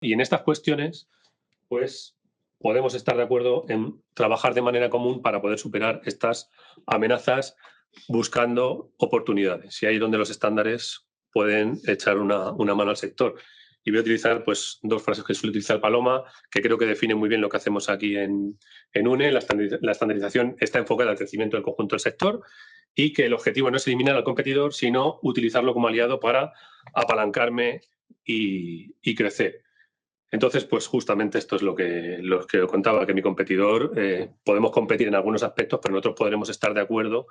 Y en estas cuestiones, pues podemos estar de acuerdo en trabajar de manera común para poder superar estas amenazas buscando oportunidades. Y ahí es donde los estándares pueden echar una mano al sector. Y voy a utilizar pues, dos frases que suele utilizar Paloma, que creo que definen muy bien lo que hacemos aquí en UNE. La estandarización está enfocada al crecimiento del conjunto del sector y que el objetivo no es eliminar al competidor, sino utilizarlo como aliado para apalancarme y crecer. Entonces, pues justamente esto es lo que contaba, que mi competidor podemos competir en algunos aspectos, pero nosotros podremos estar de acuerdo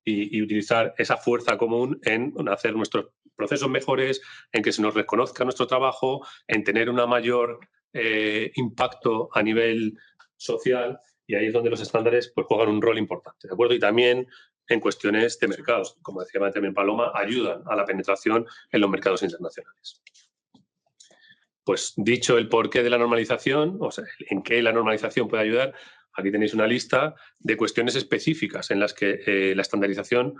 y utilizar esa fuerza común en hacer nuestros procesos mejores, en que se nos reconozca nuestro trabajo, en tener un mayor impacto a nivel social, y ahí es donde los estándares pues, juegan un rol importante, ¿de acuerdo? Y también en cuestiones de mercados, como decía también Paloma, ayudan a la penetración en los mercados internacionales. Pues dicho el porqué de la normalización, o sea, en qué la normalización puede ayudar, aquí tenéis una lista de cuestiones específicas en las que la estandarización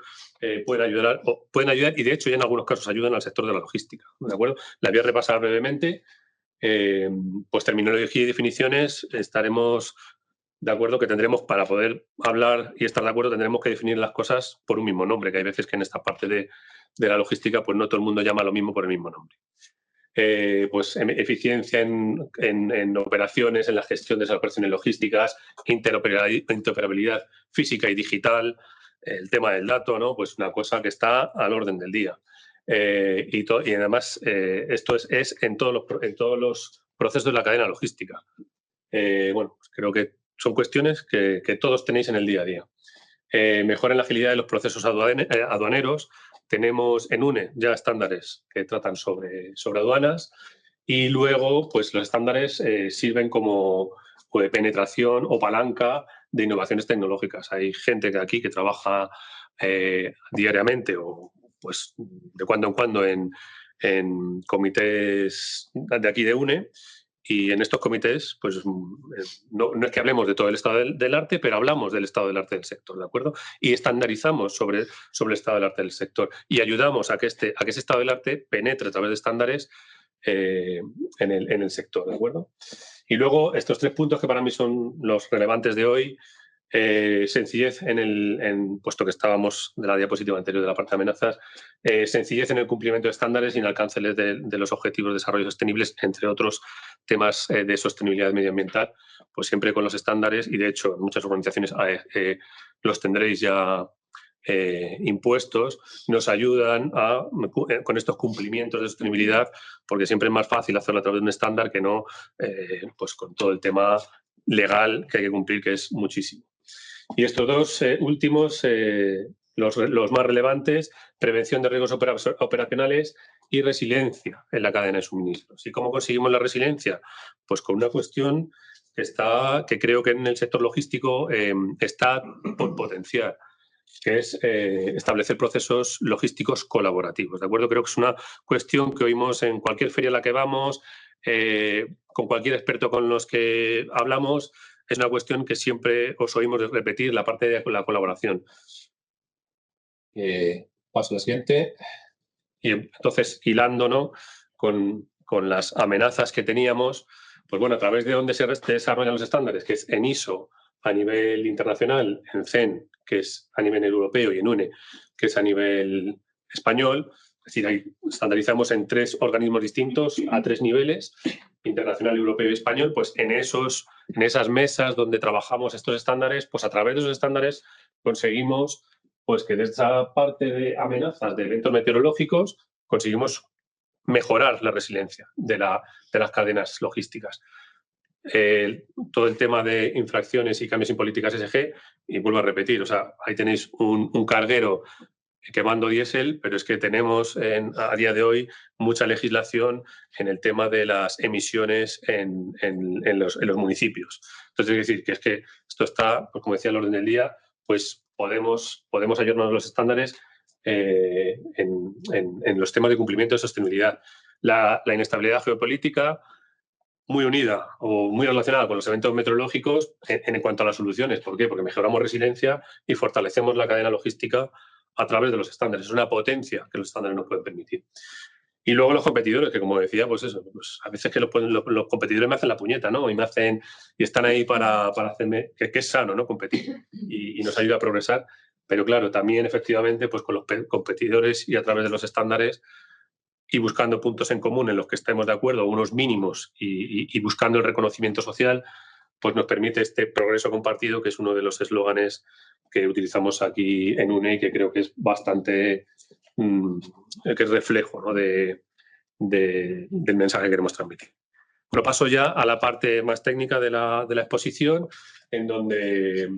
pueden ayudar y de hecho ya en algunos casos ayudan al sector de la logística, ¿de acuerdo? La voy a repasar brevemente. Pues terminología y definiciones estaremos de acuerdo que tendremos, para poder hablar y estar de acuerdo, tendremos que definir las cosas por un mismo nombre, que hay veces que en esta parte de la logística pues no todo el mundo llama lo mismo por el mismo nombre. Pues eficiencia en operaciones, en la gestión de esas operaciones logísticas, interoperabilidad física y digital, el tema del dato, ¿no? Pues una cosa que está al orden del día. Y además esto es en todos los procesos de la cadena logística. Bueno, pues creo que son cuestiones que todos tenéis en el día a día. Mejora en la agilidad de los procesos aduaneros. Tenemos en UNE ya estándares que tratan sobre aduanas y luego pues los estándares sirven como penetración o palanca de innovaciones tecnológicas. Hay gente aquí que trabaja diariamente o pues de cuando en cuando en comités de aquí de UNE. Y en estos comités, pues no es que hablemos de todo el estado del arte, pero hablamos del estado del arte del sector, ¿de acuerdo? Y estandarizamos sobre el estado del arte del sector y ayudamos a que ese estado del arte penetre a través de estándares en el sector, ¿de acuerdo? Y luego estos tres puntos que para mí son los relevantes de hoy. Sencillez puesto que estábamos de la diapositiva anterior de la parte de amenazas, sencillez en el cumplimiento de estándares y en alcance de los objetivos de desarrollo sostenibles, entre otros temas de sostenibilidad medioambiental, pues siempre con los estándares y de hecho en muchas organizaciones los tendréis ya impuestos, nos ayudan con estos cumplimientos de sostenibilidad, porque siempre es más fácil hacerlo a través de un estándar que no pues con todo el tema legal que hay que cumplir, que es muchísimo. Y estos dos últimos, los más relevantes, prevención de riesgos operacionales y resiliencia en la cadena de suministros. ¿Y cómo conseguimos la resiliencia? Pues con una cuestión que creo que en el sector logístico está por potenciar, que es establecer procesos logísticos colaborativos, ¿de acuerdo? Creo que es una cuestión que oímos en cualquier feria a la que vamos, con cualquier experto con los que hablamos. Es una cuestión que siempre os oímos repetir, la parte de la colaboración. Paso a la siguiente. Y entonces, hilando, ¿no?, con las amenazas que teníamos, pues bueno, a través de donde se desarrollan los estándares, que es en ISO a nivel internacional, en CEN, que es a nivel europeo, y en UNE, que es a nivel español. Es decir, ahí estandarizamos en 3 organismos distintos a 3 niveles, internacional, europeo y español. Pues en esas mesas donde trabajamos estos estándares, pues a través de esos estándares conseguimos pues que de esa parte de amenazas de eventos meteorológicos conseguimos mejorar la resiliencia de las cadenas logísticas. Todo el tema de infracciones y cambios en políticas ESG, y vuelvo a repetir, o sea, ahí tenéis un carguero quemando diésel, pero es que tenemos a día de hoy mucha legislación en el tema de las emisiones en los municipios. Entonces, es decir, que esto está, pues como decía, al orden del día, pues podemos ayudarnos a los estándares en los temas de cumplimiento de sostenibilidad. La inestabilidad geopolítica, muy unida o muy relacionada con los eventos meteorológicos en cuanto a las soluciones. ¿Por qué? Porque mejoramos resiliencia y fortalecemos la cadena logística a través de los estándares. Es una potencia que los estándares nos pueden permitir. Y luego los competidores, que como decía, pues eso, pues a veces que los competidores me hacen la puñeta, ¿no? Y están ahí para hacerme, que es sano, ¿no? Competir y nos ayuda a progresar. Pero claro, también efectivamente, pues con los competidores y a través de los estándares y buscando puntos en común en los que estemos de acuerdo, unos mínimos y buscando el reconocimiento social, pues nos permite este progreso compartido, que es uno de los eslóganes que utilizamos aquí en UNE y que creo que es bastante, que es reflejo, ¿no? del mensaje que queremos transmitir. Bueno, paso ya a la parte más técnica de la exposición, en donde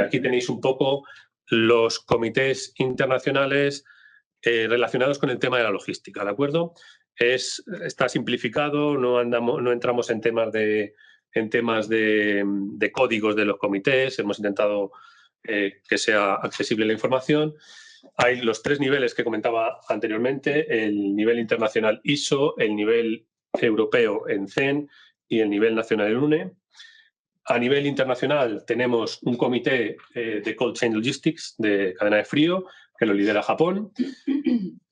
aquí tenéis un poco los comités internacionales relacionados con el tema de la logística, ¿de acuerdo? Está simplificado, no entramos en temas de códigos de los comités, hemos intentado que sea accesible la información. Hay los 3 niveles que comentaba anteriormente, el nivel internacional ISO, el nivel europeo en CEN y el nivel nacional en UNE. A nivel internacional tenemos un comité de Cold Chain Logistics, de cadena de frío, que lo lidera Japón.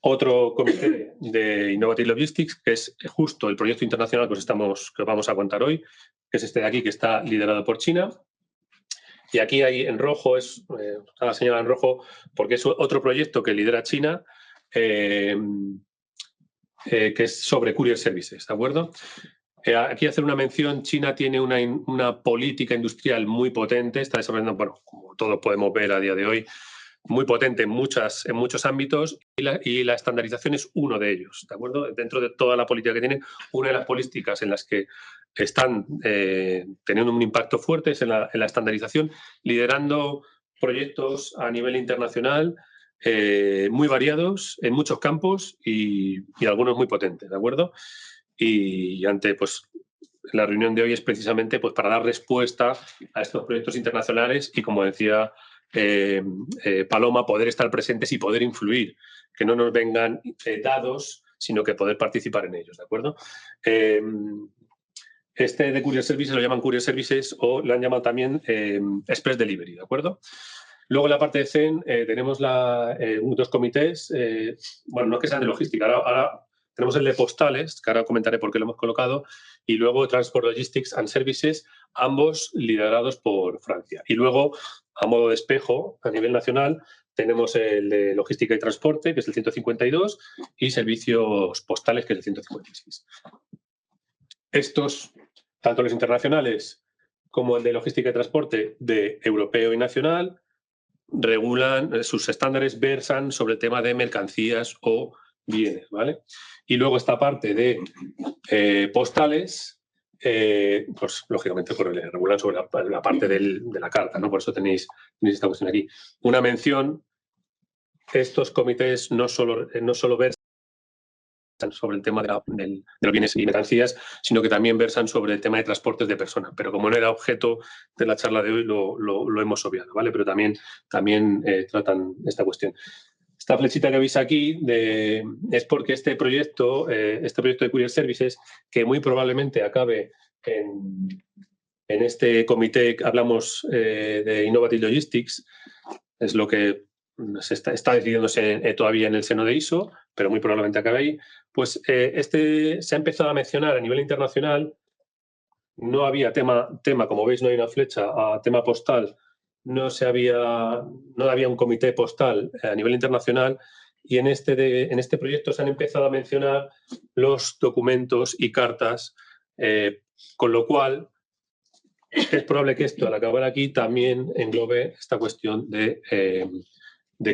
Otro comité de Innovative Logistics, que es justo el proyecto internacional que vamos a contar hoy, que es este de aquí, que está liderado por China. Y aquí hay en rojo, está señalado en rojo, porque es otro proyecto que lidera China, que es sobre Courier Services, ¿de acuerdo? Aquí hacer una mención, China tiene una política industrial muy potente, está desarrollando, bueno, como todos podemos ver a día de hoy, muy potente en muchos ámbitos y la estandarización es uno de ellos, ¿de acuerdo? Dentro de toda la política que tienen, una de las políticas en las que están teniendo un impacto fuerte es en la estandarización, liderando proyectos a nivel internacional muy variados en muchos campos y algunos muy potentes, ¿de acuerdo? Y pues, la reunión de hoy es precisamente pues, para dar respuesta a estos proyectos internacionales y, como decía Paloma, poder estar presentes y poder influir, que no nos vengan dados, sino que poder participar en ellos, ¿de acuerdo? Este de Courier Services lo llaman Courier Services o lo han llamado también Express Delivery, ¿de acuerdo? Luego en la parte de CEN tenemos 2 comités, bueno, no es que sean de logística, ahora tenemos el de postales, que ahora comentaré por qué lo hemos colocado, y luego Transport Logistics and Services, ambos liderados por Francia. Y luego, a modo de espejo, a nivel nacional, tenemos el de Logística y Transporte, que es el 152, y Servicios Postales, que es el 156. Estos, tanto los internacionales como el de Logística y Transporte, de europeo y nacional, regulan, sus estándares versan sobre el tema de mercancías o bienes, ¿vale? Y luego esta parte de postales, pues lógicamente pues, regulan sobre la parte de la carta, ¿no? Por eso tenéis esta cuestión aquí. Una mención, estos comités no solo versan sobre el tema de los bienes y mercancías, sino que también versan sobre el tema de transportes de personas. Pero como no era objeto de la charla de hoy, lo hemos obviado, ¿vale? Pero también tratan esta cuestión. Esta flechita que veis aquí es porque este proyecto de Courier Services, que muy probablemente acabe en este comité que hablamos de Innovative Logistics, es lo que está decidiéndose todavía en el seno de ISO, pero muy probablemente acabe ahí, pues se ha empezado a mencionar a nivel internacional, no había tema, como veis no hay una flecha, a tema postal, no había un comité postal a nivel internacional y en este proyecto se han empezado a mencionar los documentos y cartas, con lo cual es probable que esto, al acabar aquí, también englobe esta cuestión de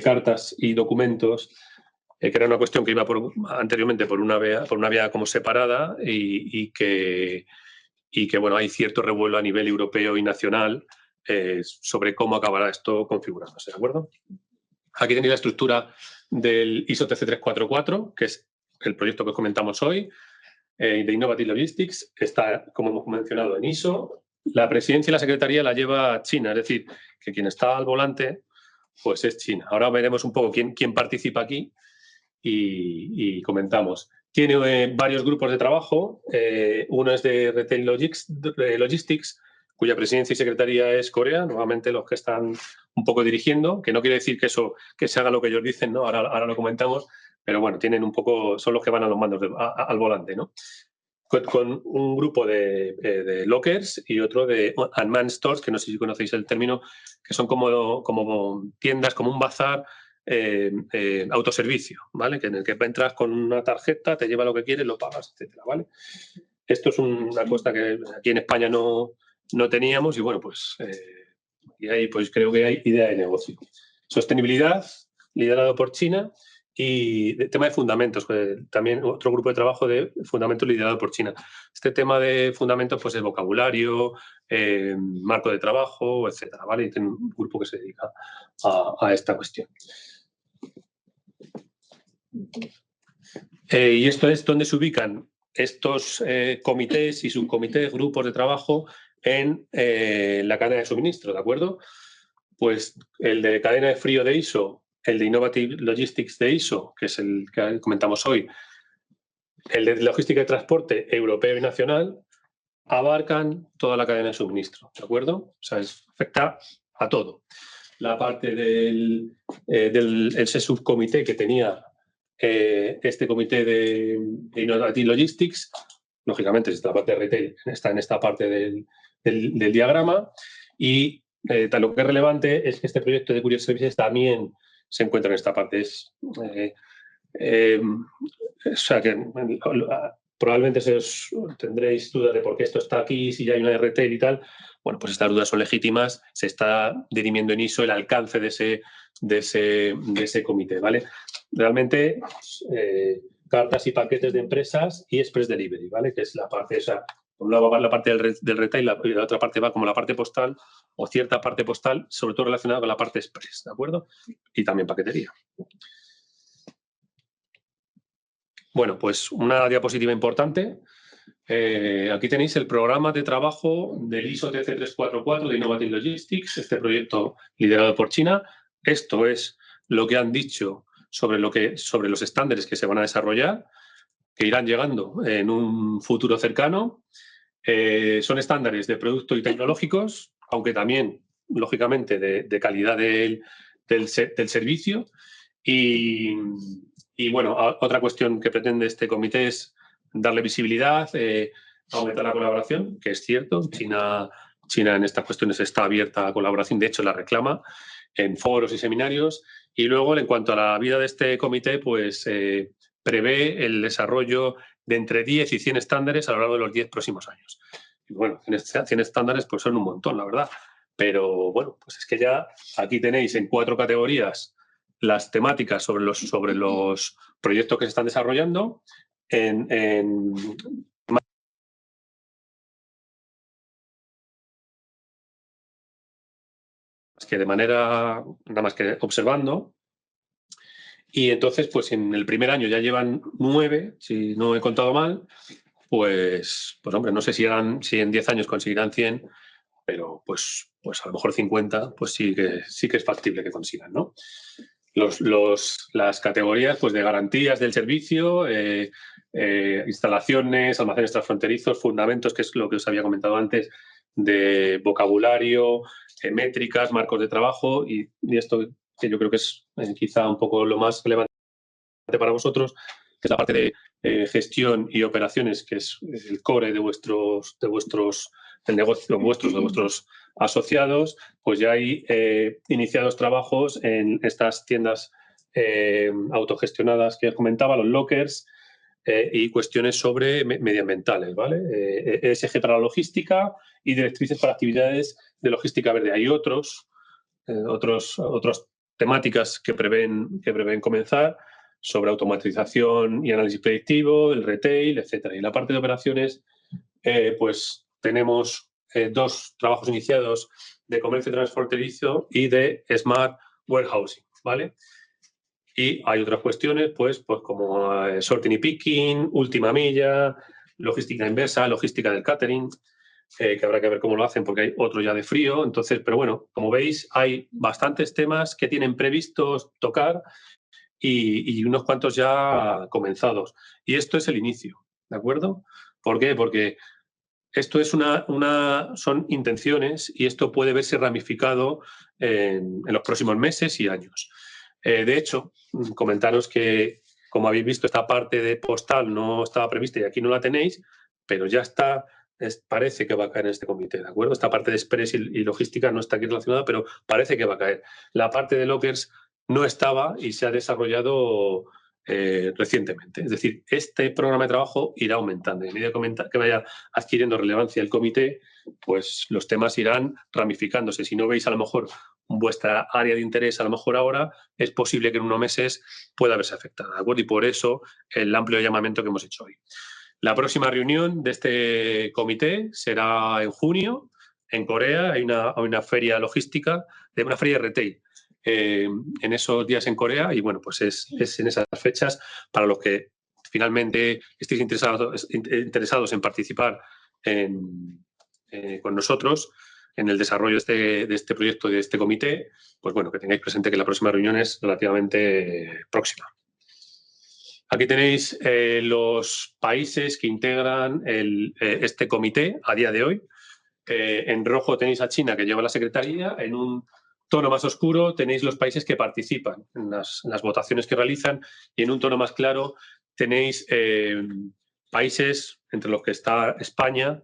cartas y documentos, que era una cuestión que iba anteriormente por una vía como separada y que bueno, hay cierto revuelo a nivel europeo y nacional sobre cómo acabará esto configurándose, ¿de acuerdo? Aquí tenéis la estructura del ISO TC344, que es el proyecto que comentamos hoy, de Innovative Logistics, que está, como hemos mencionado, en ISO. La presidencia y la secretaría la lleva China, es decir, que quien está al volante pues es China. Ahora veremos un poco quién participa aquí y comentamos. Tiene varios grupos de trabajo. Uno es de Retail Logistics, cuya presidencia y secretaría es Corea, nuevamente los que están un poco dirigiendo, que no quiere decir que se haga lo que ellos dicen, ¿no? Ahora lo comentamos, pero bueno, tienen un poco, son los que van a los mandos al volante, ¿no? Con un grupo de lockers y otro de unmanned stores, que no sé si conocéis el término, que son como tiendas, como un bazar autoservicio, ¿vale? Que en el que entras con una tarjeta, te lleva lo que quieres, lo pagas, etcétera, ¿vale? Esto es una cosa que aquí en España no teníamos y bueno, pues y ahí pues creo que hay idea de negocio. Sostenibilidad, liderado por China, y tema de fundamentos, también otro grupo de trabajo de fundamentos liderado por China. Este tema de fundamentos pues es vocabulario, marco de trabajo, etcétera, ¿vale? Y tiene un grupo que se dedica a esta cuestión. Y esto es donde se ubican estos comités y subcomités, grupos de trabajo en la cadena de suministro, ¿de acuerdo? Pues el de cadena de frío de ISO, el de Innovative Logistics de ISO, que es el que comentamos hoy, el de logística de transporte europeo y nacional, abarcan toda la cadena de suministro, ¿de acuerdo? O sea, afecta a todo. La parte ese subcomité que tenía este comité de Innovative Logistics, lógicamente, esta parte de retail está en esta parte del diagrama, y lo que es relevante es que este proyecto de Courier Services también se encuentra en esta parte. O sea que probablemente tendréis dudas de por qué esto está aquí, si ya hay una de retail y tal. Bueno, pues estas dudas son legítimas. Se está dirimiendo en ISO el alcance de ese comité, ¿vale? Realmente, cartas y paquetes de empresas y express delivery, ¿vale? Que es la parte esa. Por un lado va la parte del retail y la otra parte va como la parte postal o cierta parte postal, sobre todo relacionada con la parte express, ¿de acuerdo? Y también paquetería. Bueno, pues una diapositiva importante. Aquí tenéis el programa de trabajo del ISO TC344 de Innovative Logistics, este proyecto liderado por China. Esto es lo que han dicho sobre los estándares que se van a desarrollar, que irán llegando en un futuro cercano. Son estándares de producto y tecnológicos, aunque también, lógicamente, de calidad del servicio. Y bueno, otra cuestión que pretende este comité es darle visibilidad, aumentar la colaboración, que es cierto. China en estas cuestiones está abierta a colaboración, de hecho la reclama en foros y seminarios. Y luego, en cuanto a la vida de este comité, pues prevé el desarrollo de entre 10 y 100 estándares a lo largo de los 10 próximos años. Y bueno, 100 estándares pues son un montón, la verdad. Pero bueno, pues es que ya aquí tenéis en 4 categorías las temáticas sobre los proyectos que se están desarrollando que de manera, nada más que observando. Y entonces, pues en el primer año ya llevan 9, si no he contado mal, pues hombre, no sé si en 10 años conseguirán 100, pero pues a lo mejor 50, pues sí que es factible que consigan, ¿no? Las categorías pues de garantías del servicio, instalaciones, almacenes transfronterizos, fundamentos, que es lo que os había comentado antes, de vocabulario, métricas, marcos de trabajo, y esto que yo creo que es quizá un poco lo más relevante para vosotros, que es la parte de gestión y operaciones, que es el core de vuestros del negocio vuestros, de vuestros asociados. Pues ya hay iniciados trabajos en estas tiendas autogestionadas que os comentaba, los lockers, y cuestiones sobre medioambientales, ¿vale? ESG para la logística y directrices para actividades de logística verde. Hay otras temáticas que prevén comenzar sobre automatización y análisis predictivo, el retail, etcétera. Y la parte de operaciones, pues tenemos 2 trabajos iniciados de comercio transfronterizo y de smart warehousing, ¿vale? Y hay otras cuestiones, pues como sorting y picking, última milla, logística inversa, logística del catering, que habrá que ver cómo lo hacen porque hay otro ya de frío. Entonces, pero bueno, como veis, hay bastantes temas que tienen previstos tocar y unos cuantos ya comenzados. Y esto es el inicio, ¿de acuerdo? ¿Por qué? Porque esto es son intenciones y esto puede verse ramificado en los próximos meses y años. De hecho, comentaros que, como habéis visto, esta parte de postal no estaba prevista y aquí no la tenéis, pero ya está, parece que va a caer en este comité, ¿de acuerdo? Esta parte de Express y logística no está aquí relacionada, pero parece que va a caer. La parte de lockers no estaba y se ha desarrollado recientemente. Es decir, este programa de trabajo irá aumentando. Y a medida que vaya adquiriendo relevancia el comité, pues los temas irán ramificándose. Si no veis a lo mejor vuestra área de interés, a lo mejor ahora, es posible que en unos meses pueda verse afectada, ¿de acuerdo? Y por eso el amplio llamamiento que hemos hecho hoy. La próxima reunión de este comité será en junio, en Corea. Hay una feria logística, una feria de retail en esos días en Corea y bueno, pues es en esas fechas para los que finalmente estéis interesados en participar con nosotros en el desarrollo de este proyecto, de este comité, pues bueno, que tengáis presente que la próxima reunión es relativamente próxima. Aquí tenéis los países que integran este comité a día de hoy. En rojo tenéis a China, que lleva la secretaría. En un tono más oscuro tenéis los países que participan en las votaciones que realizan. Y en un tono más claro tenéis países, entre los que está España,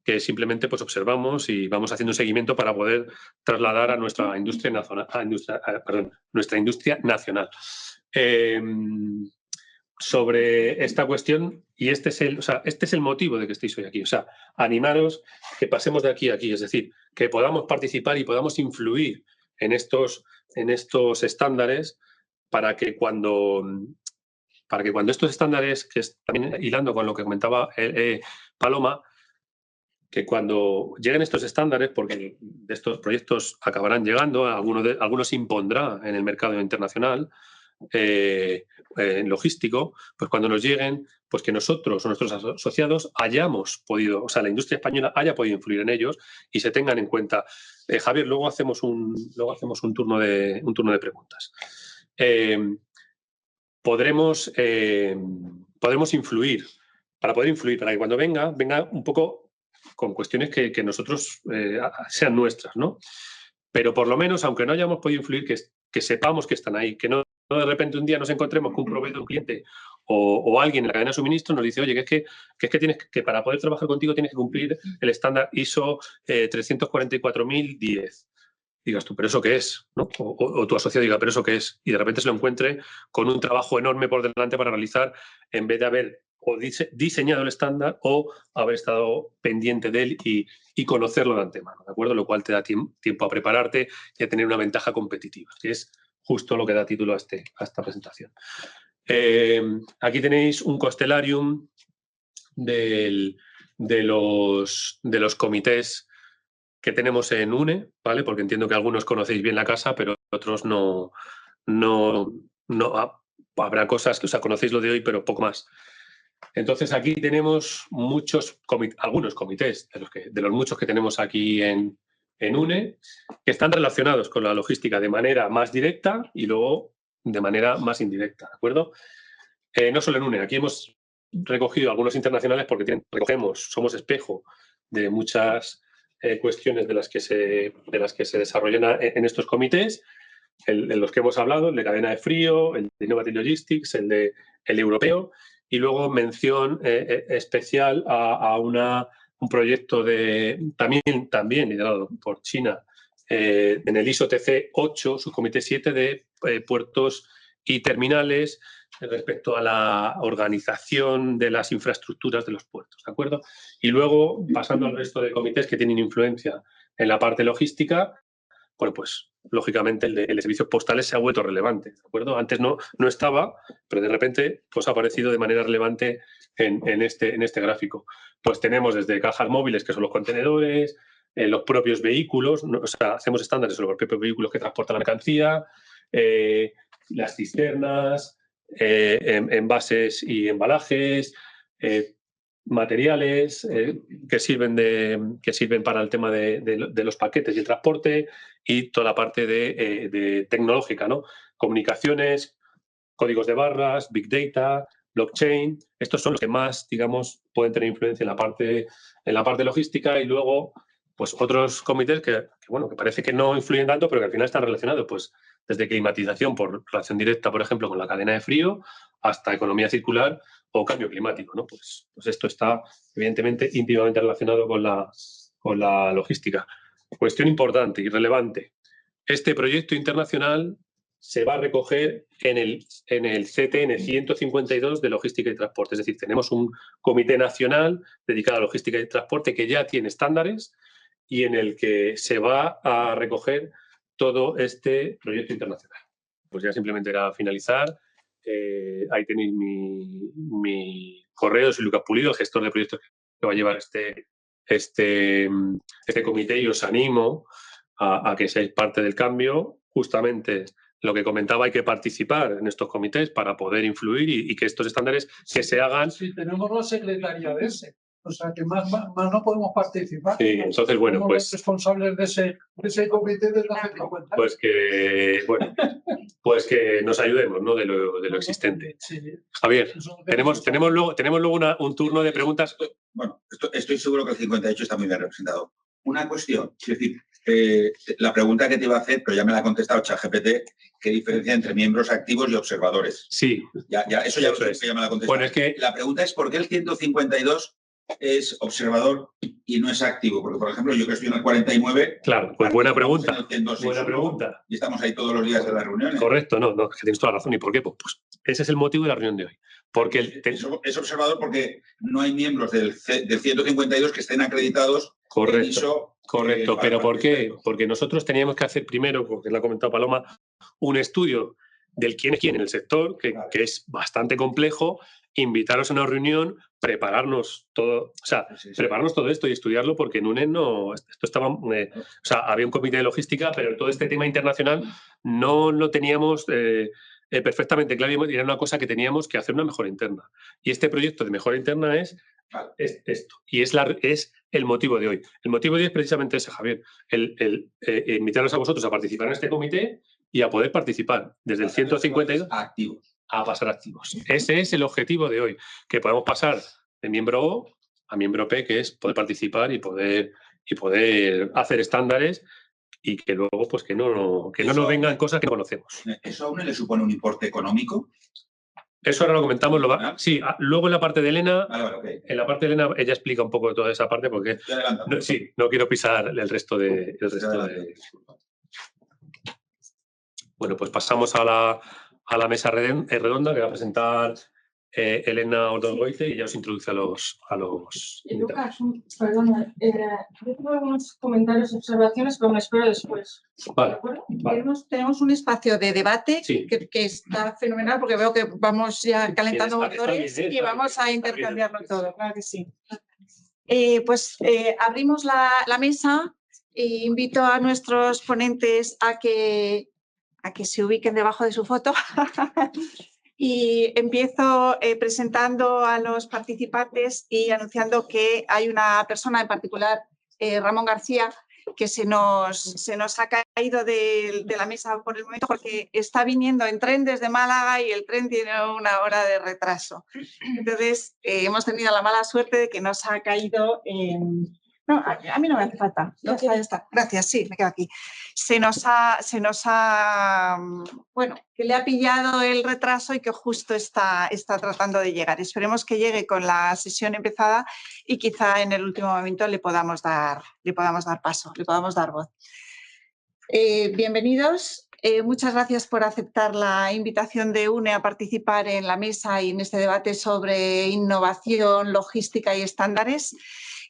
que simplemente pues, observamos y vamos haciendo un seguimiento para poder trasladar a nuestra industria nacional. Sobre esta cuestión, y este es el motivo de que estéis hoy aquí. O sea, animaros que pasemos de aquí a aquí, es decir, que podamos participar y podamos influir en estos estándares para que cuando estos estándares, que es también hilando con lo que comentaba Paloma, que cuando lleguen estos estándares, porque de estos proyectos acabarán llegando, algunos se impondrá en el mercado internacional, logístico, pues cuando nos lleguen, pues que nosotros o nuestros asociados hayamos podido, o sea, la industria española haya podido influir en ellos y se tengan en cuenta. Javier, luego hacemos un turno de preguntas. Podremos influir, para que cuando venga un poco con cuestiones que nosotros sean nuestras, ¿no? Pero por lo menos, aunque no hayamos podido influir, que sepamos que están ahí, que no de repente un día nos encontremos con un proveedor, un cliente o alguien en la cadena de suministro nos dice, oye, que es que tienes que para poder trabajar contigo tienes que cumplir el estándar ISO 344.010. Digas tú, ¿pero eso qué es? ¿No? O tu asociado diga, ¿pero eso qué es? Y de repente se lo encuentre con un trabajo enorme por delante para realizar, en vez de haber o diseñado el estándar o haber estado pendiente de él y conocerlo de antemano, ¿de acuerdo? Lo cual te da tiempo a prepararte y a tener una ventaja competitiva, que es justo lo que da título a esta presentación. Aquí tenéis un costelarium de los comités que tenemos en UNE, ¿vale? Porque entiendo que algunos conocéis bien la casa, pero otros no habrá cosas que, o sea, conocéis lo de hoy, pero poco más. Entonces aquí tenemos algunos comités de los muchos que tenemos aquí en UNE, que están relacionados con la logística de manera más directa y luego de manera más indirecta, ¿de acuerdo? No solo en UNE, aquí hemos recogido algunos internacionales porque somos espejo de muchas cuestiones de las que se desarrollan en estos comités, en los que hemos hablado, el de cadena de frío, el de Innovative Logistics, el europeo, y luego mención especial a un proyecto también liderado por China en el ISO TC 8, subcomité 7 de puertos y terminales respecto a la organización de las infraestructuras de los puertos, ¿de acuerdo? Y luego, pasando al resto de comités que tienen influencia en la parte logística, bueno, pues lógicamente el de servicios postales se ha vuelto relevante, ¿de acuerdo? Antes no estaba, pero de repente pues, ha aparecido de manera relevante en este gráfico. Pues tenemos desde cajas móviles, que son los contenedores, los propios vehículos, o sea, hacemos estándares sobre los propios vehículos que transportan la mercancía, las cisternas, envases y embalajes, materiales que sirven para el tema de los paquetes y el transporte y toda la parte de tecnológica, ¿no? Comunicaciones, códigos de barras, big data, blockchain. Estos son los que más, digamos, pueden tener influencia en la parte logística, y luego pues otros comités que parece que no influyen tanto, pero que al final están relacionados, pues desde climatización por relación directa, por ejemplo, con la cadena de frío, hasta economía circular o cambio climático, ¿no? Pues esto está evidentemente íntimamente relacionado con la logística. Cuestión importante y relevante. Este proyecto internacional se va a recoger en el CTN 152 de logística y transporte. Es decir, tenemos un comité nacional dedicado a logística y transporte que ya tiene estándares y en el que se va a recoger todo este proyecto internacional. Pues ya simplemente era finalizar. Ahí tenéis mi correo, soy Lucas Pulido, el gestor de proyectos que va a llevar este comité, y os animo a que seáis parte del cambio. Justamente lo que comentaba, hay que participar en estos comités para poder influir y que estos estándares que se hagan... Sí, tenemos la secretaría de ese. O sea, que más no podemos participar. Sí, entonces, bueno, somos pues... los responsables de ese comité desde hace 50 años. Pues que nos ayudemos, ¿no?, de lo existente. Sí. Javier, tenemos luego un turno de preguntas. Bueno, estoy seguro que el 58 está muy bien representado. Una cuestión, es decir, la pregunta que te iba a hacer, pero ya me la ha contestado ChatGPT, ¿qué diferencia entre miembros activos y observadores? Sí. Eso ya me la ha contestado. Bueno, es que... La pregunta es, ¿por qué el 152 es observador y no es activo? Porque, por ejemplo, yo que estoy en el 49... Claro, pues buena pregunta. Buena pregunta. Y estamos ahí todos los días de las reuniones. Correcto, no, que tienes toda la razón. ¿Y por qué? Pues ese es el motivo de la reunión de hoy. Porque es observador porque no hay miembros del 152 que estén acreditados. Correcto, pero ¿por qué? Porque nosotros teníamos que hacer primero, porque lo ha comentado Paloma, un estudio del quién es quién en el sector, que es bastante complejo, invitaros a una reunión, prepararnos todo, prepararnos todo esto y estudiarlo, porque en UNED esto estaba, había un comité de logística, pero todo este tema internacional no lo teníamos perfectamente claro, y era una cosa que teníamos que hacer una mejora interna. Y este proyecto de mejora interna es esto, y es el motivo de hoy. El motivo de hoy es precisamente ese, Javier, invitaros a vosotros a participar en este comité y a poder participar desde el 152 a pasar activos. Ese es el objetivo de hoy, que podamos pasar de miembro O a miembro P, que es poder participar y poder hacer estándares, y que luego pues que no nos vengan cosas que no conocemos. ¿Eso a uno le supone un importe económico? Eso ahora lo comentamos. Sí, luego en la parte de Elena, okay. En la parte de Elena ella explica un poco de toda esa parte, porque no quiero pisar el resto de... Bueno, pues pasamos a la mesa redonda que va a presentar Elena Ordóñez, y ya os introduce a los Lucas, perdona, yo tengo algunos comentarios, observaciones, pero me espero después. Vale. Tenemos un espacio de debate que está fenomenal, porque veo que vamos ya calentando motores y vamos a intercambiarlo todo, claro que sí. Abrimos la mesa e invito a nuestros ponentes a que se ubiquen debajo de su foto. Y empiezo presentando a los participantes y anunciando que hay una persona en particular, Ramón García, que se nos ha caído de la mesa por el momento, porque está viniendo en tren desde Málaga y el tren tiene 1 hora de retraso. Entonces, hemos tenido la mala suerte de que nos ha caído en... No, a mí no me hace falta. Ya está. Gracias, sí, me quedo aquí. Se nos ha bueno, que le ha pillado el retraso y que justo está tratando de llegar. Esperemos que llegue con la sesión empezada y quizá en el último momento le podamos dar paso, le podamos dar voz. Bienvenidos. Muchas gracias por aceptar la invitación de UNE a participar en la mesa y en este debate sobre innovación, logística y estándares.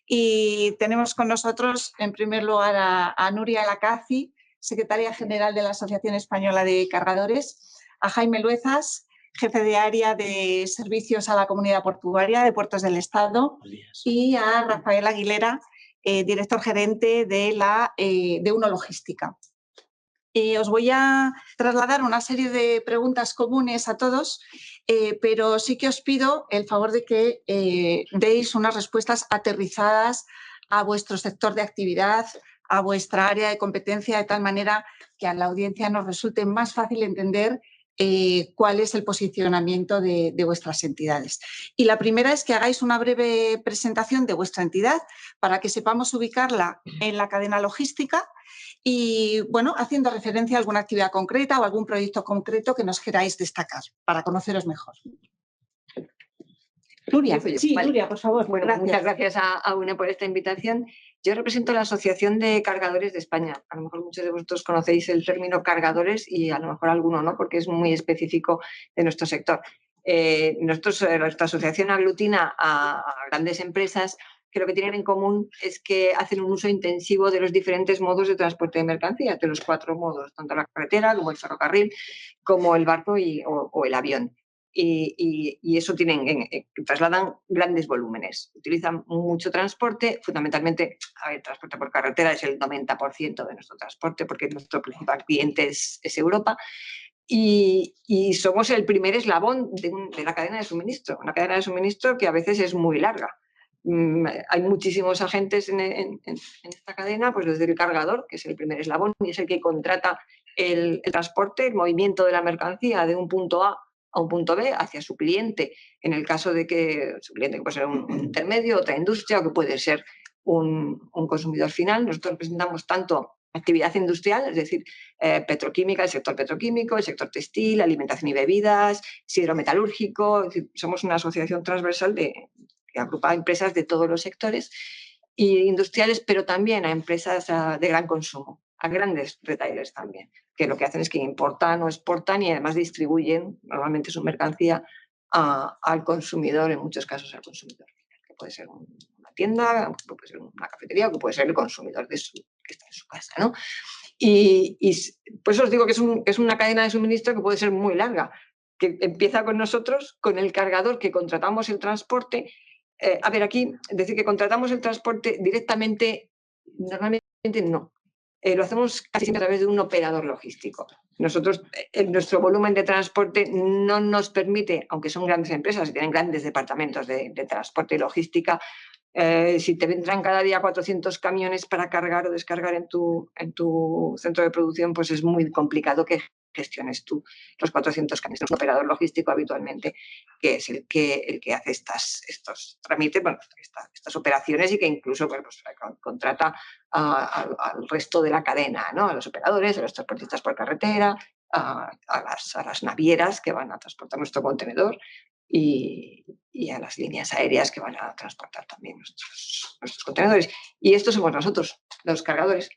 Y tenemos con nosotros, en primer lugar, a Nuria Lacazi, secretaria general de la Asociación Española de Cargadores, a Jaime Luezas, jefe de área de servicios a la Comunidad Portuaria de Puertos del Estado, y a Rafael Aguilera, director gerente de Uno Logística. Os voy a trasladar una serie de preguntas comunes a todos, pero sí que os pido el favor de que deis unas respuestas aterrizadas a vuestro sector de actividad, a vuestra área de competencia, de tal manera que a la audiencia nos resulte más fácil entender cuál es el posicionamiento de vuestras entidades. Y la primera es que hagáis una breve presentación de vuestra entidad para que sepamos ubicarla en la cadena logística y, bueno, haciendo referencia a alguna actividad concreta o algún proyecto concreto que nos queráis destacar para conoceros mejor. Nuria, sí, vale. Nuria, por favor. Bueno, gracias. Muchas gracias a UNE por esta invitación. Yo represento la Asociación de Cargadores de España. A lo mejor muchos de vosotros conocéis el término cargadores y a lo mejor alguno no, porque es muy específico de nuestro sector. Nuestra asociación aglutina a grandes empresas que lo que tienen en común es que hacen un uso intensivo de los diferentes modos de transporte de mercancías, de los 4 modos, tanto la carretera como el ferrocarril, como el barco o el avión. Y eso trasladan grandes volúmenes. Utilizan mucho transporte, fundamentalmente, el transporte por carretera es el 90% de nuestro transporte, porque nuestro principal cliente es Europa. Y somos el primer eslabón de la cadena de suministro, una cadena de suministro que a veces es muy larga. Hay muchísimos agentes en esta cadena, pues desde el cargador, que es el primer eslabón, y es el que contrata el transporte, el movimiento de la mercancía de un punto A a un punto B hacia su cliente, en el caso de que su cliente que puede ser un intermedio, otra industria o que puede ser un consumidor final. Nosotros representamos tanto actividad industrial, es decir, petroquímica, el sector petroquímico, el sector textil, alimentación y bebidas, siderometalúrgico. Es decir, somos una asociación transversal que agrupa empresas de todos los sectores industriales, pero también a empresas de gran consumo, a grandes retailers también, que lo que hacen es que importan o exportan y además distribuyen normalmente su mercancía al consumidor, en muchos casos al consumidor, que puede ser una tienda, que puede ser una cafetería o que puede ser el consumidor que está en su casa, ¿no? Y por eso os digo que es una cadena de suministro que puede ser muy larga, que empieza con nosotros, con el cargador que contratamos el transporte. A ver, aquí decir que contratamos el transporte directamente, normalmente no. Lo hacemos casi siempre a través de un operador logístico. Nosotros, nuestro volumen de transporte no nos permite, aunque son grandes empresas y tienen grandes departamentos de transporte y logística, si te vendrán cada día 400 camiones para cargar o descargar en tu centro de producción, pues es muy complicado que gestiones tú los 400 camiones. Un operador logístico habitualmente, que es el que hace estos trámites, bueno, estas operaciones y que incluso pues, contrata al resto de la cadena, ¿no? A los operadores, a los transportistas por carretera, a las navieras que van a transportar nuestro contenedor y a las líneas aéreas que van a transportar también nuestros contenedores. Y estos somos nosotros, los cargadores.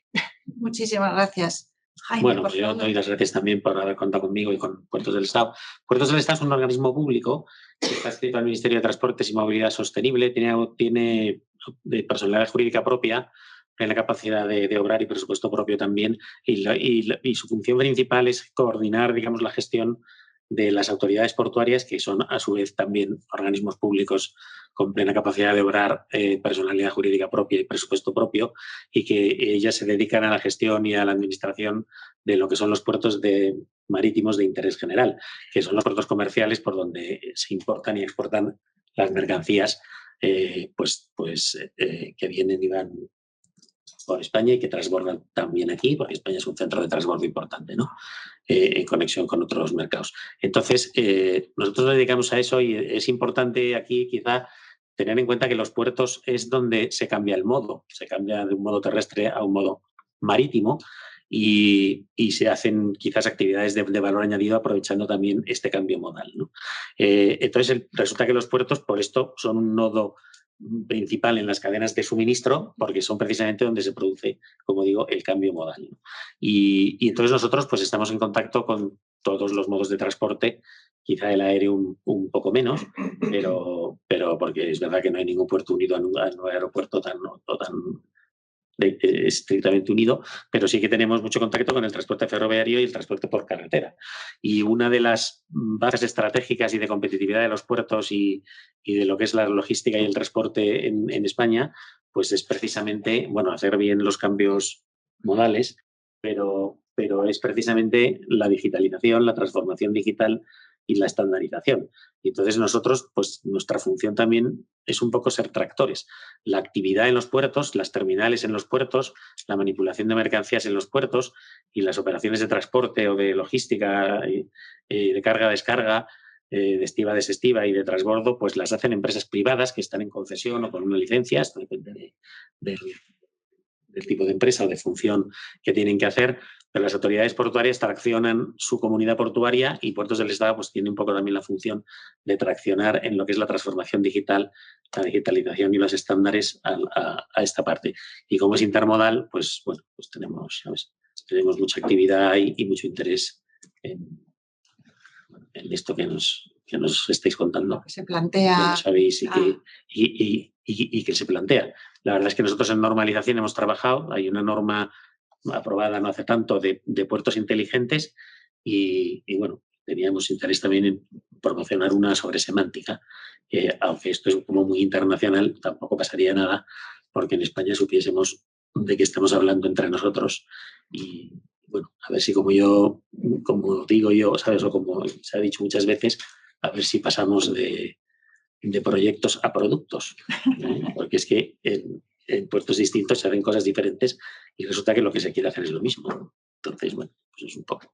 Muchísimas gracias. Jaime, bueno, yo doy las gracias también por haber contado conmigo y con Puertos del Estado. Puertos del Estado es un organismo público que está adscrito al Ministerio de Transportes y Movilidad Sostenible, tiene personalidad jurídica propia, tiene la capacidad de obrar y presupuesto propio también, y su función principal es coordinar, digamos, la gestión de las autoridades portuarias, que son a su vez también organismos públicos con plena capacidad de obrar, personalidad jurídica propia y presupuesto propio, y que ellas se dedican a la gestión y a la administración de lo que son los puertos marítimos de interés general, que son los puertos comerciales por donde se importan y exportan las mercancías que vienen y van por España y que transbordan también aquí, porque España es un centro de transbordo importante, ¿no? En conexión con otros mercados. Entonces, nosotros nos dedicamos a eso y es importante aquí quizá tener en cuenta que los puertos es donde se cambia el modo, se cambia de un modo terrestre a un modo marítimo y se hacen quizás actividades de valor añadido aprovechando también este cambio modal, ¿no? Entonces, resulta que los puertos por esto son un nodo principal en las cadenas de suministro porque son precisamente donde se produce, como digo, el cambio modal, ¿no? Y entonces nosotros pues estamos en contacto con todos los modos de transporte, quizá el aéreo un poco menos, pero porque es verdad que no hay ningún puerto unido a un aeropuerto tan estrictamente unido, pero sí que tenemos mucho contacto con el transporte ferroviario y el transporte por carretera. Y una de las bases estratégicas y de competitividad de los puertos y de lo que es la logística y el transporte en España, pues es precisamente, bueno, hacer bien los cambios modales, pero es precisamente la digitalización, la transformación digital y la estandarización. Y entonces nosotros, pues nuestra función también es un poco ser tractores. La actividad en los puertos, las terminales en los puertos, la manipulación de mercancías en los puertos y las operaciones de transporte o de logística de carga-descarga, de estiva-desestiva y de transbordo, pues las hacen empresas privadas que están en concesión o con una licencia, esto depende del tipo de empresa o de función que tienen que hacer, pero las autoridades portuarias traccionan su comunidad portuaria y Puertos del Estado pues tiene un poco también la función de traccionar en lo que es la transformación digital, la digitalización y los estándares a esta parte. Y como es intermodal, pues bueno, pues tenemos, ¿sabes? Tenemos mucha actividad ahí y mucho interés en esto que nos estáis contando. Que se plantea. Que lo sabéis y que se plantea. La verdad es que nosotros en normalización hemos trabajado, hay una norma aprobada no hace tanto de puertos inteligentes y bueno, teníamos interés también en promocionar una sobre semántica, aunque esto es como muy internacional, tampoco pasaría nada porque en España supiésemos de qué estamos hablando entre nosotros y bueno, a ver si como digo yo, ¿sabes? O como se ha dicho muchas veces, a ver si pasamos de proyectos a productos, porque es que en puertos distintos se hacen cosas diferentes y resulta que lo que se quiere hacer es lo mismo. Entonces, bueno, pues es un poco.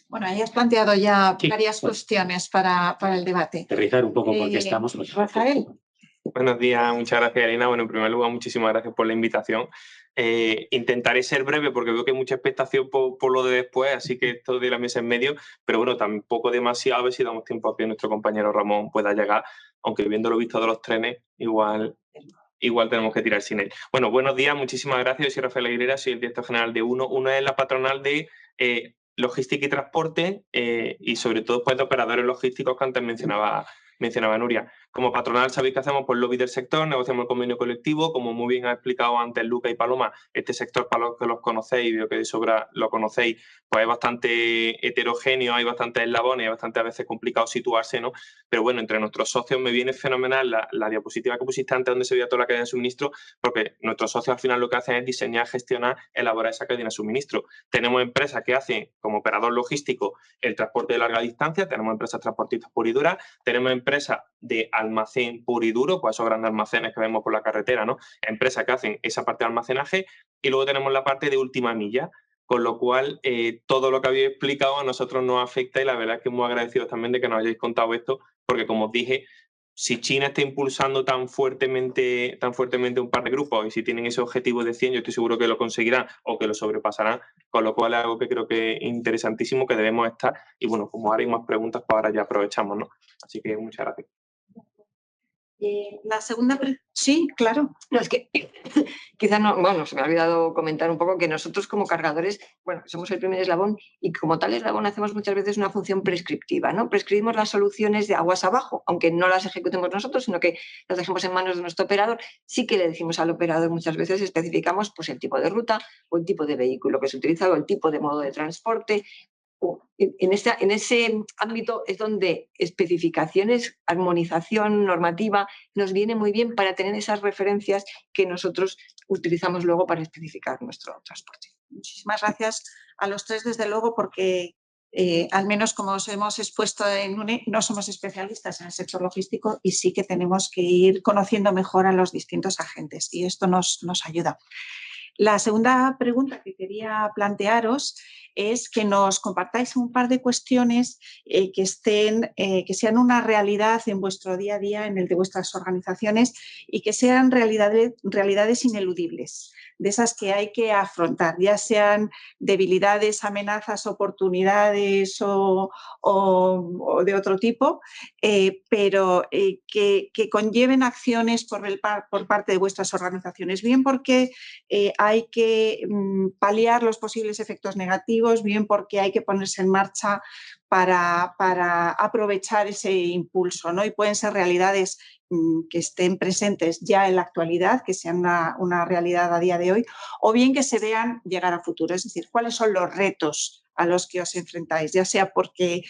Bueno, ahí has planteado ya varias cuestiones para el debate. Aterrizar un poco por qué estamos. Pues, Rafael. Buenos días, muchas gracias, Elena. Bueno, en primer lugar, muchísimas gracias por la invitación. Intentaré ser breve porque veo que hay mucha expectación por lo de después, así que esto de la mesa en medio, pero bueno, tampoco demasiado, a ver si damos tiempo a que nuestro compañero Ramón pueda llegar, aunque viendo lo visto de los trenes, igual tenemos que tirar sin él. Bueno, buenos días, muchísimas gracias. Yo soy Rafael Aguilera, soy el director general de UNO. UNO es la patronal de logística y transporte y sobre todo pues, de operadores logísticos que antes mencionaba Nuria. Como patronal sabéis que hacemos por lobby del sector, negociamos el convenio colectivo, como muy bien ha explicado antes Luca y Paloma, este sector para los que los conocéis, veo que de sobra lo conocéis, pues es bastante heterogéneo, hay bastantes eslabones, es bastante a veces complicado situarse, ¿no? Pero bueno, entre nuestros socios me viene fenomenal la diapositiva que pusiste antes donde se veía toda la cadena de suministro, porque nuestros socios al final lo que hacen es diseñar, gestionar, elaborar esa cadena de suministro. Tenemos empresas que hacen como operador logístico el transporte de larga distancia, tenemos empresas transportistas pura y dura, tenemos empresas de almacén puro y duro, pues esos grandes almacenes que vemos por la carretera, ¿no? Empresas que hacen esa parte de almacenaje y luego tenemos la parte de última milla, con lo cual todo lo que habéis explicado a nosotros nos afecta y la verdad es que muy agradecidos también de que nos hayáis contado esto, porque como os dije, si China está impulsando tan fuertemente un par de grupos y si tienen ese objetivo de 100, yo estoy seguro que lo conseguirán o que lo sobrepasarán, con lo cual es algo que creo que es interesantísimo, que debemos estar. Y bueno, como ahora hay más preguntas, pues ahora ya aprovechamos, ¿no? Así que muchas gracias. La segunda, sí, claro. No, es que quizá no, bueno, se me ha olvidado comentar un poco que nosotros como cargadores, bueno, somos el primer eslabón y como tal eslabón hacemos muchas veces una función prescriptiva, ¿no? Prescribimos las soluciones de aguas abajo, aunque no las ejecutemos nosotros, sino que las dejemos en manos de nuestro operador. Sí que le decimos al operador muchas veces, especificamos pues el tipo de ruta o el tipo de vehículo que se utiliza o el tipo de modo de transporte. En ese ámbito es donde especificaciones, armonización normativa nos viene muy bien para tener esas referencias que nosotros utilizamos luego para especificar nuestro transporte. Muchísimas gracias a los tres, desde luego, porque al menos como os hemos expuesto en UNE, no somos especialistas en el sector logístico y sí que tenemos que ir conociendo mejor a los distintos agentes y esto nos ayuda. La segunda pregunta que quería plantearos es que nos compartáis un par de cuestiones que sean una realidad en vuestro día a día, en el de vuestras organizaciones y que sean realidades ineludibles, de esas que hay que afrontar, ya sean debilidades, amenazas, oportunidades o de otro tipo, pero que conlleven acciones por parte de vuestras organizaciones, bien porque hay que paliar los posibles efectos negativos, bien porque hay que ponerse en marcha para aprovechar ese impulso, ¿no? Y pueden ser realidades que estén presentes ya en la actualidad, que sean una realidad a día de hoy, o bien que se vean llegar a futuro. Es decir, ¿cuáles son los retos a los que os enfrentáis? Ya sea porque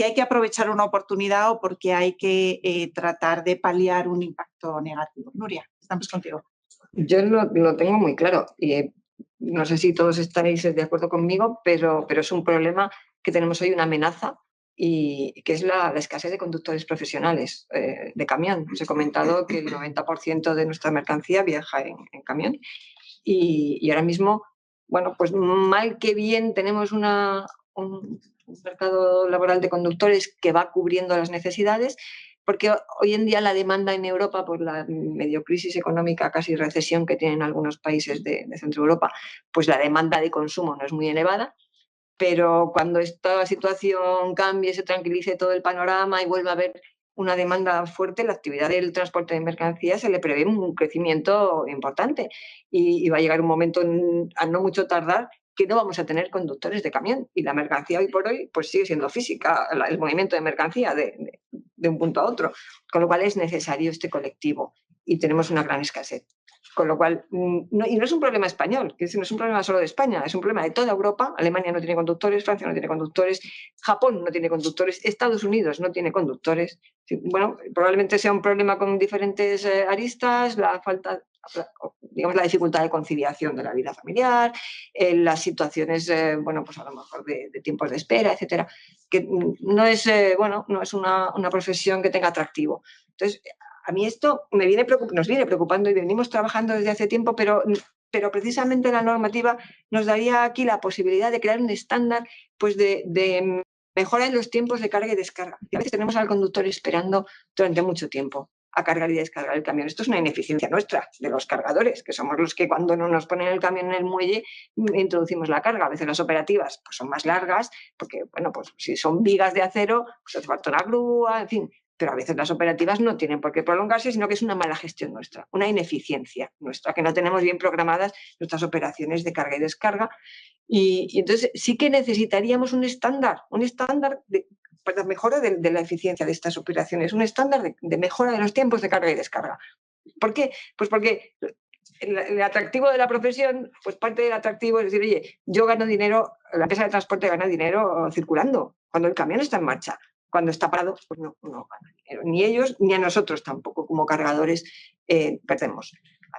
hay que aprovechar una oportunidad o porque hay que tratar de paliar un impacto negativo. Nuria, estamos contigo. Yo lo tengo muy claro y no sé si todos estaréis de acuerdo conmigo, pero es un problema que tenemos hoy, una amenaza, y que es la escasez de conductores profesionales de camión. Os he comentado que el 90% de nuestra mercancía viaja en camión y ahora mismo, bueno, pues mal que bien tenemos un mercado laboral de conductores que va cubriendo las necesidades, porque hoy en día la demanda en Europa, por la medio crisis económica, casi recesión que tienen algunos países de Centro Europa, pues la demanda de consumo no es muy elevada, pero cuando esta situación cambie, se tranquilice todo el panorama y vuelva a haber una demanda fuerte, la actividad del transporte de mercancías se le prevé un crecimiento importante y va a llegar un momento, a no mucho tardar, que no vamos a tener conductores de camión y la mercancía hoy por hoy pues sigue siendo física, el movimiento de mercancía de un punto a otro, con lo cual es necesario este colectivo y tenemos una gran escasez. Con lo cual, y no es un problema español, que no es un problema solo de España, es un problema de toda Europa. Alemania no tiene conductores, Francia no tiene conductores, Japón no tiene conductores, Estados Unidos no tiene conductores. Bueno, probablemente sea un problema con diferentes aristas, la falta, digamos, la dificultad de conciliación de la vida familiar, las situaciones, bueno, pues a lo mejor de tiempos de espera, etcétera, que no es, bueno, no es una profesión que tenga atractivo. Entonces, a mí esto nos viene preocupando y venimos trabajando desde hace tiempo, pero precisamente la normativa nos daría aquí la posibilidad de crear un estándar pues de mejora en los tiempos de carga y descarga. Y a veces tenemos al conductor esperando durante mucho tiempo a cargar y descargar el camión. Esto es una ineficiencia nuestra, de los cargadores, que somos los que cuando no nos ponen el camión en el muelle introducimos la carga. A veces las operativas pues, son más largas, porque bueno, pues si son vigas de acero, pues hace falta una grúa, en fin. Pero a veces las operativas no tienen por qué prolongarse, sino que es una mala gestión nuestra, una ineficiencia nuestra, que no tenemos bien programadas nuestras operaciones de carga y descarga. Y entonces sí que necesitaríamos un estándar para mejora de la eficiencia de estas operaciones, un estándar de mejora de los tiempos de carga y descarga. ¿Por qué? Pues porque el atractivo de la profesión, pues parte del atractivo es decir, oye, yo gano dinero, la empresa de transporte gana dinero circulando, cuando el camión está en marcha. Cuando está parado, pues no gana dinero. Ni ellos, ni a nosotros tampoco, como cargadores, perdemos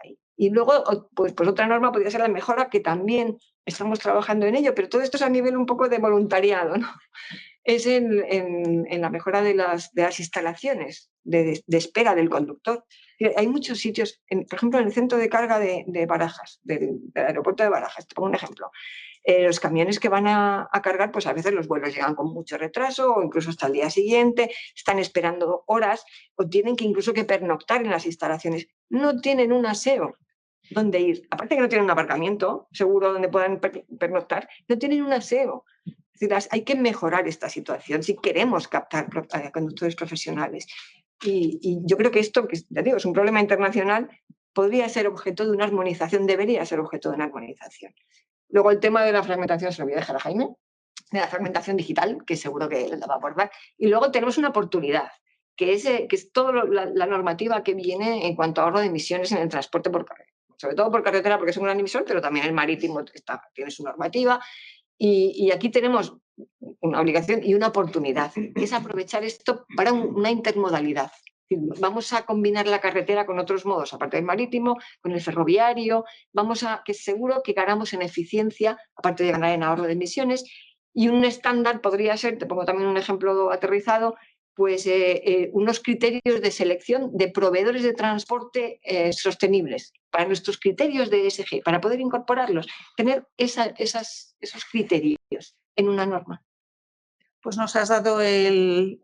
ahí. Y luego, pues otra norma podría ser la mejora, que también estamos trabajando en ello, pero todo esto es a nivel un poco de voluntariado, ¿no? Es en la mejora de las instalaciones de espera del conductor. Hay muchos sitios, por ejemplo, en el centro de carga de Barajas, del aeropuerto de Barajas, te pongo un ejemplo. Los camiones que van a cargar, pues a veces los vuelos llegan con mucho retraso o incluso hasta el día siguiente, están esperando horas o tienen que incluso que pernoctar en las instalaciones. No tienen un aseo donde ir. Aparte que no tienen un aparcamiento seguro donde puedan pernoctar, no tienen un aseo. Es decir, hay que mejorar esta situación si queremos captar conductores profesionales. Y yo creo que esto, que ya digo, es un problema internacional, podría ser objeto de una armonización, debería ser objeto de una armonización. Luego el tema de la fragmentación se lo voy a dejar a Jaime, de la fragmentación digital, que seguro que él la va a abordar. Y luego tenemos una oportunidad, que es toda la normativa que viene en cuanto a ahorro de emisiones en el transporte por carretera. Sobre todo por carretera, porque es un gran emisor, pero también el marítimo tiene su normativa. Y aquí tenemos una obligación y una oportunidad, que es aprovechar esto para una intermodalidad. Vamos a combinar la carretera con otros modos, aparte del marítimo, con el ferroviario, que seguro que ganamos en eficiencia, aparte de ganar en ahorro de emisiones, y un estándar podría ser, te pongo también un ejemplo aterrizado, pues unos criterios de selección de proveedores de transporte sostenibles, para nuestros criterios de ESG, para poder incorporarlos, tener esos criterios en una norma. Pues nos has dado el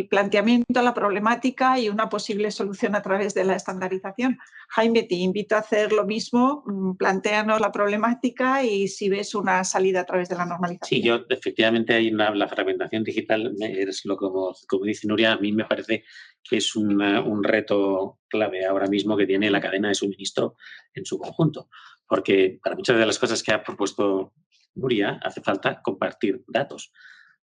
planteamiento, la problemática y una posible solución a través de la estandarización. Jaime, te invito a hacer lo mismo, plantéanos la problemática y si ves una salida a través de la normalización. Sí, efectivamente hay la fragmentación digital, como dice Nuria, a mí me parece que es un reto clave ahora mismo que tiene la cadena de suministro en su conjunto, porque para muchas de las cosas que ha propuesto Nuria hace falta compartir datos.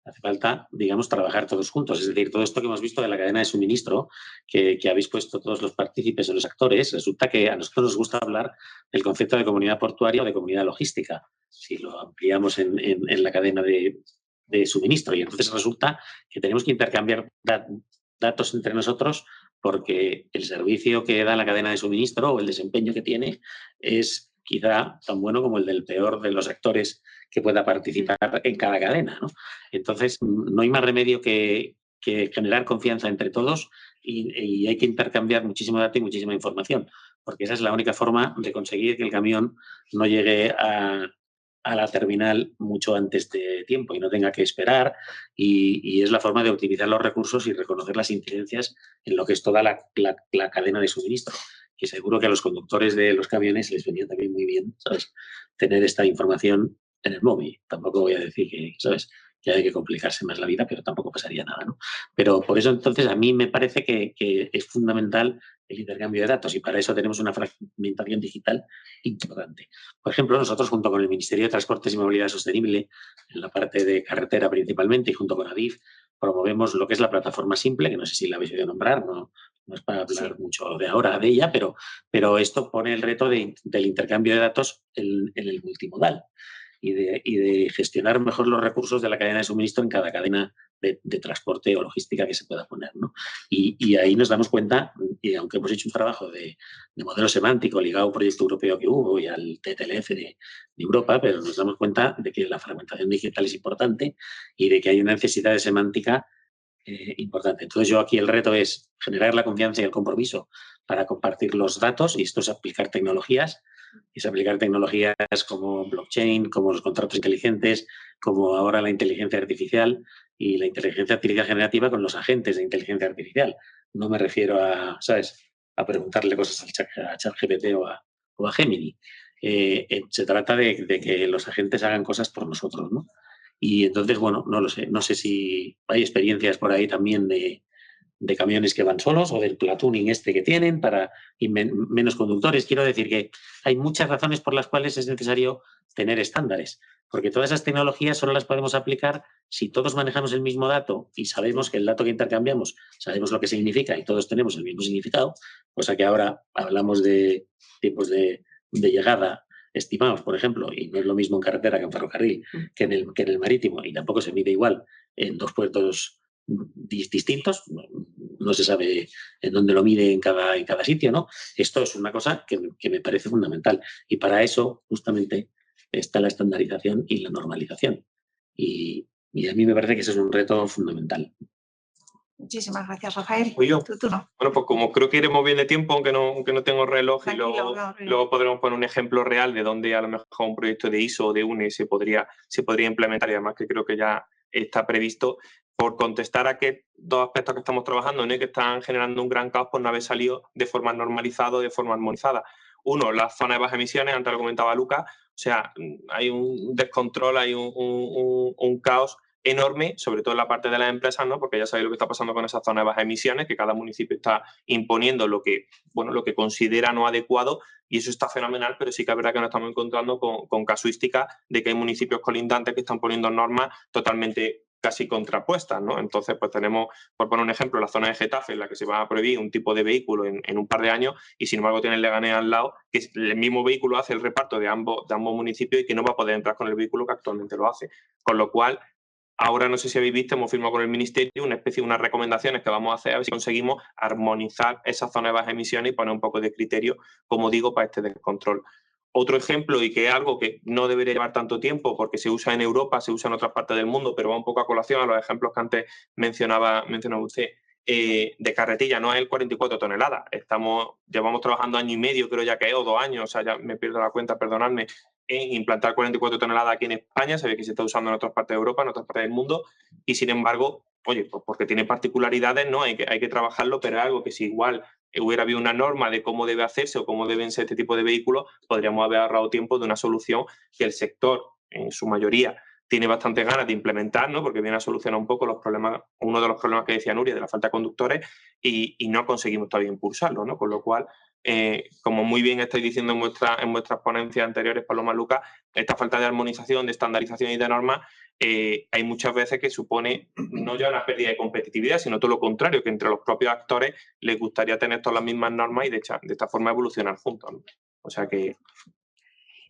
Hace falta, digamos, trabajar todos juntos. Es decir, todo esto que hemos visto de la cadena de suministro que habéis puesto todos los partícipes o los actores, resulta que a nosotros nos gusta hablar del concepto de comunidad portuaria o de comunidad logística, si lo ampliamos en la cadena de suministro. Y entonces resulta que tenemos que intercambiar datos entre nosotros porque el servicio que da la cadena de suministro o el desempeño que tiene es quizá tan bueno como el del peor de los actores que pueda participar en cada cadena, ¿no? Entonces, no hay más remedio que generar confianza entre todos y hay que intercambiar muchísimo dato y muchísima información, porque esa es la única forma de conseguir que el camión no llegue a a la terminal mucho antes de tiempo y no tenga que esperar, y es la forma de optimizar los recursos y reconocer las incidencias en lo que es toda la cadena de suministro. Y seguro que a los conductores de los camiones les venía también muy bien, ¿sabes?, tener esta información en el móvil. Tampoco voy a decir que, ¿sabes?, que hay que complicarse más la vida, pero tampoco pasaría nada, ¿no? Pero por eso, entonces, a mí me parece que es fundamental el intercambio de datos, y para eso tenemos una fragmentación digital importante. Por ejemplo, nosotros, junto con el Ministerio de Transportes y Movilidad Sostenible, en la parte de carretera principalmente, y junto con ADIF, promovemos lo que es la plataforma Simple, que no sé si la habéis oído nombrar, no es para hablar mucho de ahora de ella, pero esto pone el reto del intercambio de datos en el multimodal y de gestionar mejor los recursos de la cadena de suministro en cada cadena de transporte o logística que se pueda poner, ¿no? Y ahí nos damos cuenta, y aunque hemos hecho un trabajo de modelo semántico ligado a un proyecto europeo que hubo y al TTLF de Europa, pero nos damos cuenta de que la fragmentación digital es importante y de que hay una necesidad de semántica importante. Entonces, yo aquí el reto es generar la confianza y el compromiso para compartir los datos, y esto es aplicar tecnologías, como blockchain, como los contratos inteligentes, como ahora la inteligencia artificial y la inteligencia artificial generativa con los agentes de inteligencia artificial. No me refiero a, ¿sabes?, a preguntarle cosas a ChatGPT o a Gemini. Se trata de que los agentes hagan cosas por nosotros, ¿no? Y entonces, bueno, no lo sé. No sé si hay experiencias por ahí también de camiones que van solos o del platooning que tienen para menos conductores. Quiero decir que hay muchas razones por las cuales es necesario tener estándares, porque todas esas tecnologías solo las podemos aplicar si todos manejamos el mismo dato y sabemos que el dato que intercambiamos, sabemos lo que significa y todos tenemos el mismo significado, cosa que ahora hablamos de tiempos de llegada estimados, por ejemplo, y no es lo mismo en carretera que en ferrocarril, que en el marítimo, y tampoco se mide igual en dos puertos distintos, no se sabe en dónde lo mide en cada sitio, ¿no? Esto es una cosa que me parece fundamental, y para eso justamente está la estandarización y la normalización, y a mí me parece que ese es un reto fundamental. Muchísimas gracias, Rafael. Oye, Tú no. bueno, pues como creo que iremos bien de tiempo, aunque no tengo reloj, y luego podremos poner un ejemplo real de donde a lo mejor un proyecto de ISO o de UNE se podría implementar, y además que creo que ya está previsto, por contestar a que dos aspectos que estamos trabajando, ¿no?, y que están generando un gran caos por no haber salido de forma normalizada o de forma armonizada. Uno, la zona de bajas emisiones, antes lo comentaba Lucas, o sea, hay un descontrol, hay un caos enorme, sobre todo en la parte de las empresas, ¿no?, porque ya sabéis lo que está pasando con esa zona de bajas emisiones, que cada municipio está imponiendo lo que considera no adecuado, y eso está fenomenal, pero sí que es verdad que nos estamos encontrando con casuísticas de que hay municipios colindantes que están poniendo normas totalmente casi contrapuestas, ¿no? Entonces, pues tenemos, por poner un ejemplo, la zona de Getafe, en la que se va a prohibir un tipo de vehículo en un par de años, y sin embargo tiene el Leganés al lado, que el mismo vehículo hace el reparto de ambos municipios y que no va a poder entrar con el vehículo que actualmente lo hace. Con lo cual, ahora no sé si habéis visto, hemos firmado con el Ministerio unas recomendaciones que vamos a hacer a ver si conseguimos armonizar esa zona de bajas emisiones y poner un poco de criterio, como digo, para este descontrol. Otro ejemplo, y que es algo que no debería llevar tanto tiempo porque se usa en Europa, se usa en otras partes del mundo, pero va un poco a colación a los ejemplos que antes mencionaba usted, de carretilla, no es el 44 toneladas. Llevamos trabajando año y medio, creo ya que es, o 2 años, o sea, ya me pierdo la cuenta, perdonadme, en implantar 44 toneladas aquí en España. Se ve que se está usando en otras partes de Europa, en otras partes del mundo, y sin embargo, oye, pues porque tiene particularidades, ¿no? Hay que trabajarlo, pero es algo que si igual hubiera habido una norma de cómo debe hacerse o cómo deben ser este tipo de vehículos, podríamos haber ahorrado tiempo de una solución que el sector, en su mayoría, tiene bastante ganas de implementar, ¿no?, porque viene a solucionar un poco los problemas, uno de los problemas que decía Nuria, de la falta de conductores, y no conseguimos todavía impulsarlo, ¿no? Con lo cual, como muy bien estáis diciendo en vuestras ponencias anteriores, Paloma, Lucas, esta falta de armonización, de estandarización y de normas, hay muchas veces que supone no ya una pérdida de competitividad, sino todo lo contrario, que entre los propios actores les gustaría tener todas las mismas normas y de esta forma evolucionar juntos, ¿no? O sea que...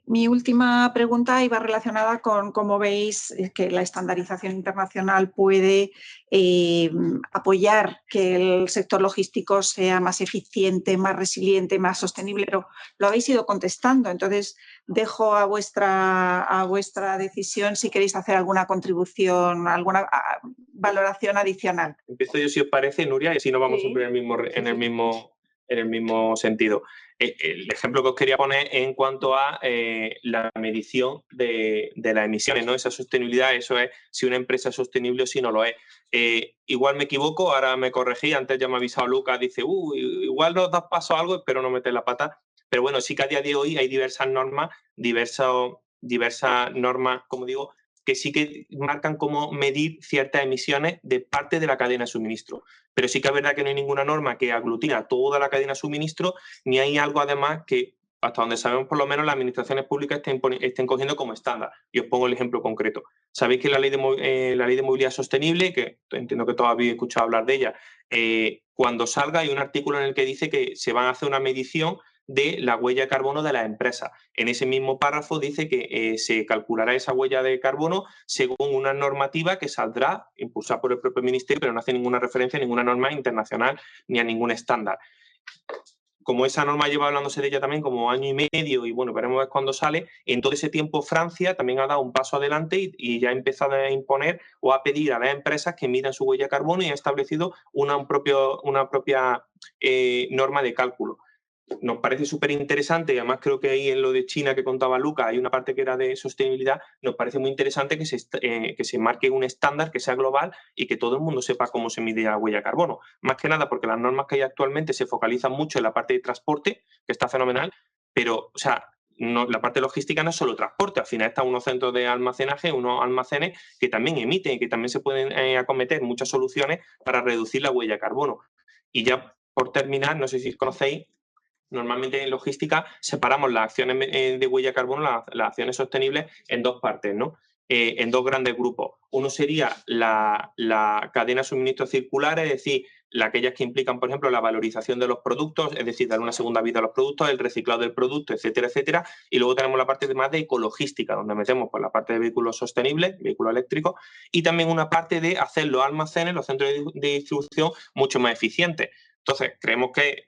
Mi última pregunta iba relacionada con cómo veis que la estandarización internacional puede apoyar que el sector logístico sea más eficiente, más resiliente, más sostenible, pero lo habéis ido contestando. Entonces, dejo a vuestra decisión si queréis hacer alguna contribución, alguna valoración adicional. Empiezo yo, si os parece, Nuria, y así nos vamos siempre en el mismo el mismo sentido. El ejemplo que os quería poner en cuanto a la medición de las emisiones, ¿no? Esa sostenibilidad, eso es si una empresa es sostenible o si no lo es. Igual me equivoco, ahora me corregí, antes ya me ha avisado Lucas, dice, igual nos das paso a algo, espero no meter la pata. Pero bueno, sí que a día de hoy hay diversas normas, como digo, que sí que marcan cómo medir ciertas emisiones de parte de la cadena de suministro. Pero sí que es verdad que no hay ninguna norma que aglutina toda la cadena de suministro, ni hay algo además que, hasta donde sabemos por lo menos, las administraciones públicas estén cogiendo como estándar. Y os pongo el ejemplo concreto. Sabéis que la ley de movilidad sostenible, que entiendo que todos habéis escuchado hablar de ella, cuando salga hay un artículo en el que dice que se van a hacer una medición de la huella de carbono de las empresas. En ese mismo párrafo dice que se calculará esa huella de carbono según una normativa que saldrá impulsada por el propio ministerio, pero no hace ninguna referencia a ninguna norma internacional ni a ningún estándar. Como esa norma lleva hablándose de ella también como año y medio, y bueno, veremos ver cuándo sale, en todo ese tiempo Francia también ha dado un paso adelante y ya ha empezado a imponer o a pedir a las empresas que midan su huella de carbono y ha establecido una propia norma de cálculo. Nos parece súper interesante, y además creo que ahí en lo de China que contaba Lucas hay una parte que era de sostenibilidad. Nos parece muy interesante que se marque un estándar que sea global y que todo el mundo sepa cómo se mide la huella de carbono. Más que nada porque las normas que hay actualmente se focalizan mucho en la parte de transporte, que está fenomenal, pero, o sea, no, la parte logística no es solo transporte, al final están unos centros de almacenaje, unos almacenes que también emiten y que también se pueden acometer muchas soluciones para reducir la huella de carbono. Y ya por terminar, no sé si conocéis, normalmente en logística separamos las acciones de huella de carbono, las acciones sostenibles, en dos partes, ¿no? En dos grandes grupos. Uno sería la cadena de suministro circular, es decir, aquellas que implican, por ejemplo, la valorización de los productos, es decir, dar una segunda vida a los productos, el reciclado del producto, etcétera, etcétera. Y luego tenemos la parte más de ecologística, donde metemos pues, la parte de vehículos sostenibles, vehículos eléctricos, y también una parte de hacer los almacenes, los centros de distribución mucho más eficientes. Entonces, creemos que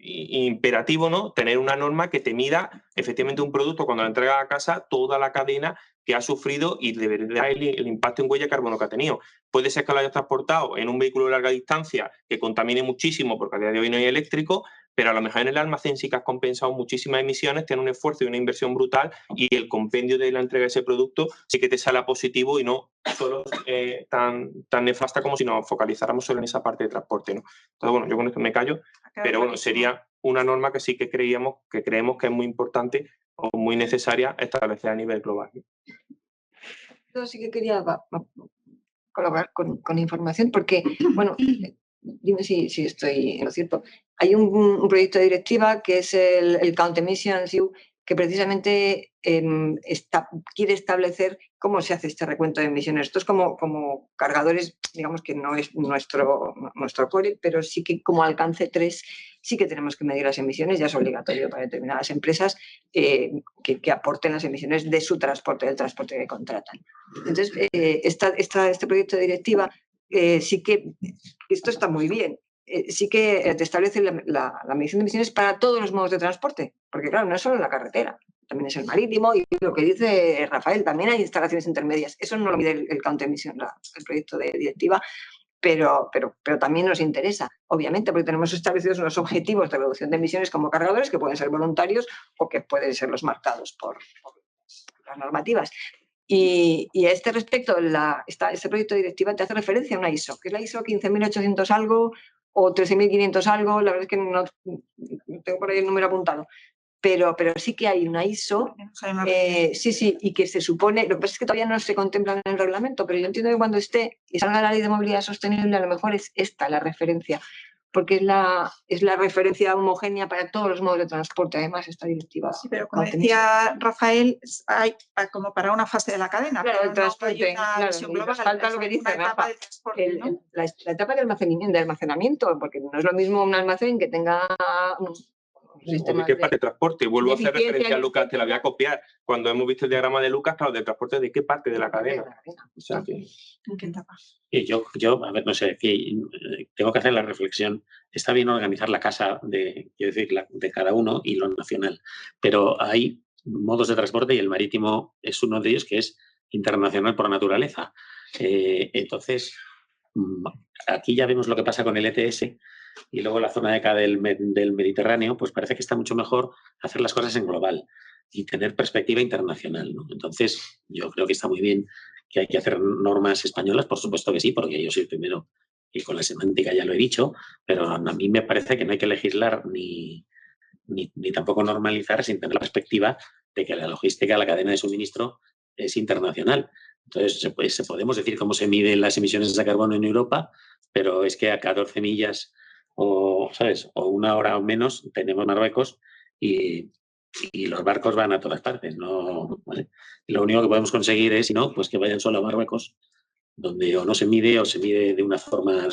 imperativo, ¿no? Tener una norma que te mida efectivamente un producto cuando lo entregas a casa, toda la cadena que ha sufrido y de verdad el impacto en huella de carbono que ha tenido. Puede ser que lo hayas transportado en un vehículo de larga distancia que contamine muchísimo porque a día de hoy no hay eléctrico, pero a lo mejor en el almacén sí que has compensado muchísimas emisiones, tiene un esfuerzo y una inversión brutal y el compendio de la entrega de ese producto sí que te sale positivo y no solo tan nefasta como si nos focalizáramos solo en esa parte de transporte, ¿no? Entonces, bueno, yo con esto me callo, pero bueno, sería una norma que sí que creemos que es muy importante o muy necesaria establecer a nivel global. Yo sí que quería colaborar con información porque, bueno, dime si estoy en lo cierto. Hay un proyecto de directiva que es el Count Emissions EU, que precisamente quiere establecer cómo se hace este recuento de emisiones. Esto es como cargadores, digamos que no es nuestro core, pero sí que como alcance 3 sí que tenemos que medir las emisiones, ya es obligatorio para determinadas empresas que aporten las emisiones de su transporte, del transporte que contratan. Entonces, este proyecto de directiva sí que, esto está muy bien, sí que te establece la medición de emisiones para todos los modos de transporte, porque claro, no es solo la carretera, también es el marítimo y lo que dice Rafael, también hay instalaciones intermedias. Eso no lo mide el Count Emission, el proyecto de directiva, pero también nos interesa, obviamente, porque tenemos establecidos unos objetivos de reducción de emisiones como cargadores que pueden ser voluntarios o que pueden ser los marcados por las normativas. Y a este respecto, este proyecto de directiva te hace referencia a una ISO, que es la ISO 15.800 algo o 13.500 algo, la verdad es que no tengo por ahí el número apuntado, pero sí que hay una ISO, sí, y que se supone, lo que pasa es que todavía no se contempla en el reglamento, pero yo entiendo que cuando esté y salga la ley de movilidad sostenible, a lo mejor es esta la referencia, porque es la referencia homogénea para todos los modos de transporte, además, esta directiva. Sí, pero como decía Rafael, hay como para una fase de la cadena. Claro, el transporte, global, falta lo que dice Rafa, la etapa de almacenamiento, porque no es lo mismo un almacén que tenga ¿De qué parte de transporte? Vuelvo a hacer referencia a Lucas, te la voy a copiar. Cuando hemos visto el diagrama de Lucas, claro, de transporte, ¿de qué parte de la cadena? O sea, que... ¿En qué etapa? Y yo, a ver, no sé, tengo que hacer la reflexión. Está bien organizar la casa de cada uno y lo nacional, pero hay modos de transporte y el marítimo es uno de ellos que es internacional por naturaleza. Entonces, aquí ya vemos lo que pasa con el ETS y luego la zona de acá del Mediterráneo, pues parece que está mucho mejor hacer las cosas en global y tener perspectiva internacional, ¿no? Entonces, yo creo que está muy bien que hay que hacer normas españolas, por supuesto que sí, porque yo soy el primero y con la semántica ya lo he dicho, pero a mí me parece que no hay que legislar ni tampoco normalizar sin tener la perspectiva de que la logística, la cadena de suministro es internacional. Entonces, podemos decir cómo se miden las emisiones de carbono en Europa, pero es que a 14 millas o 1 hora o menos tenemos Marruecos y los barcos van a todas partes, ¿no? ¿Vale? Lo único que podemos conseguir es, si no, pues que vayan solo a Marruecos, donde o no se mide o se mide de una forma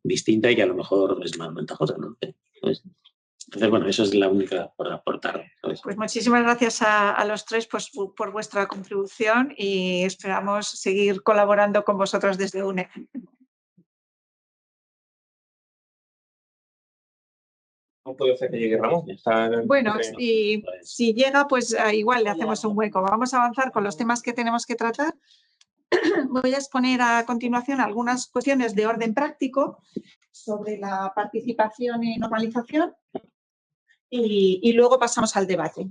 distinta y que a lo mejor es más ventajosa, ¿no? Entonces, bueno, eso es la única por aportar, ¿sabes? Pues muchísimas gracias a los tres por vuestra contribución y esperamos seguir colaborando con vosotros desde UNE. No puede ser que llegue Ramón. Bueno, si llega, pues igual le hacemos un hueco. Vamos a avanzar con los temas que tenemos que tratar. Voy a exponer a continuación algunas cuestiones de orden práctico sobre la participación y normalización y luego pasamos al debate.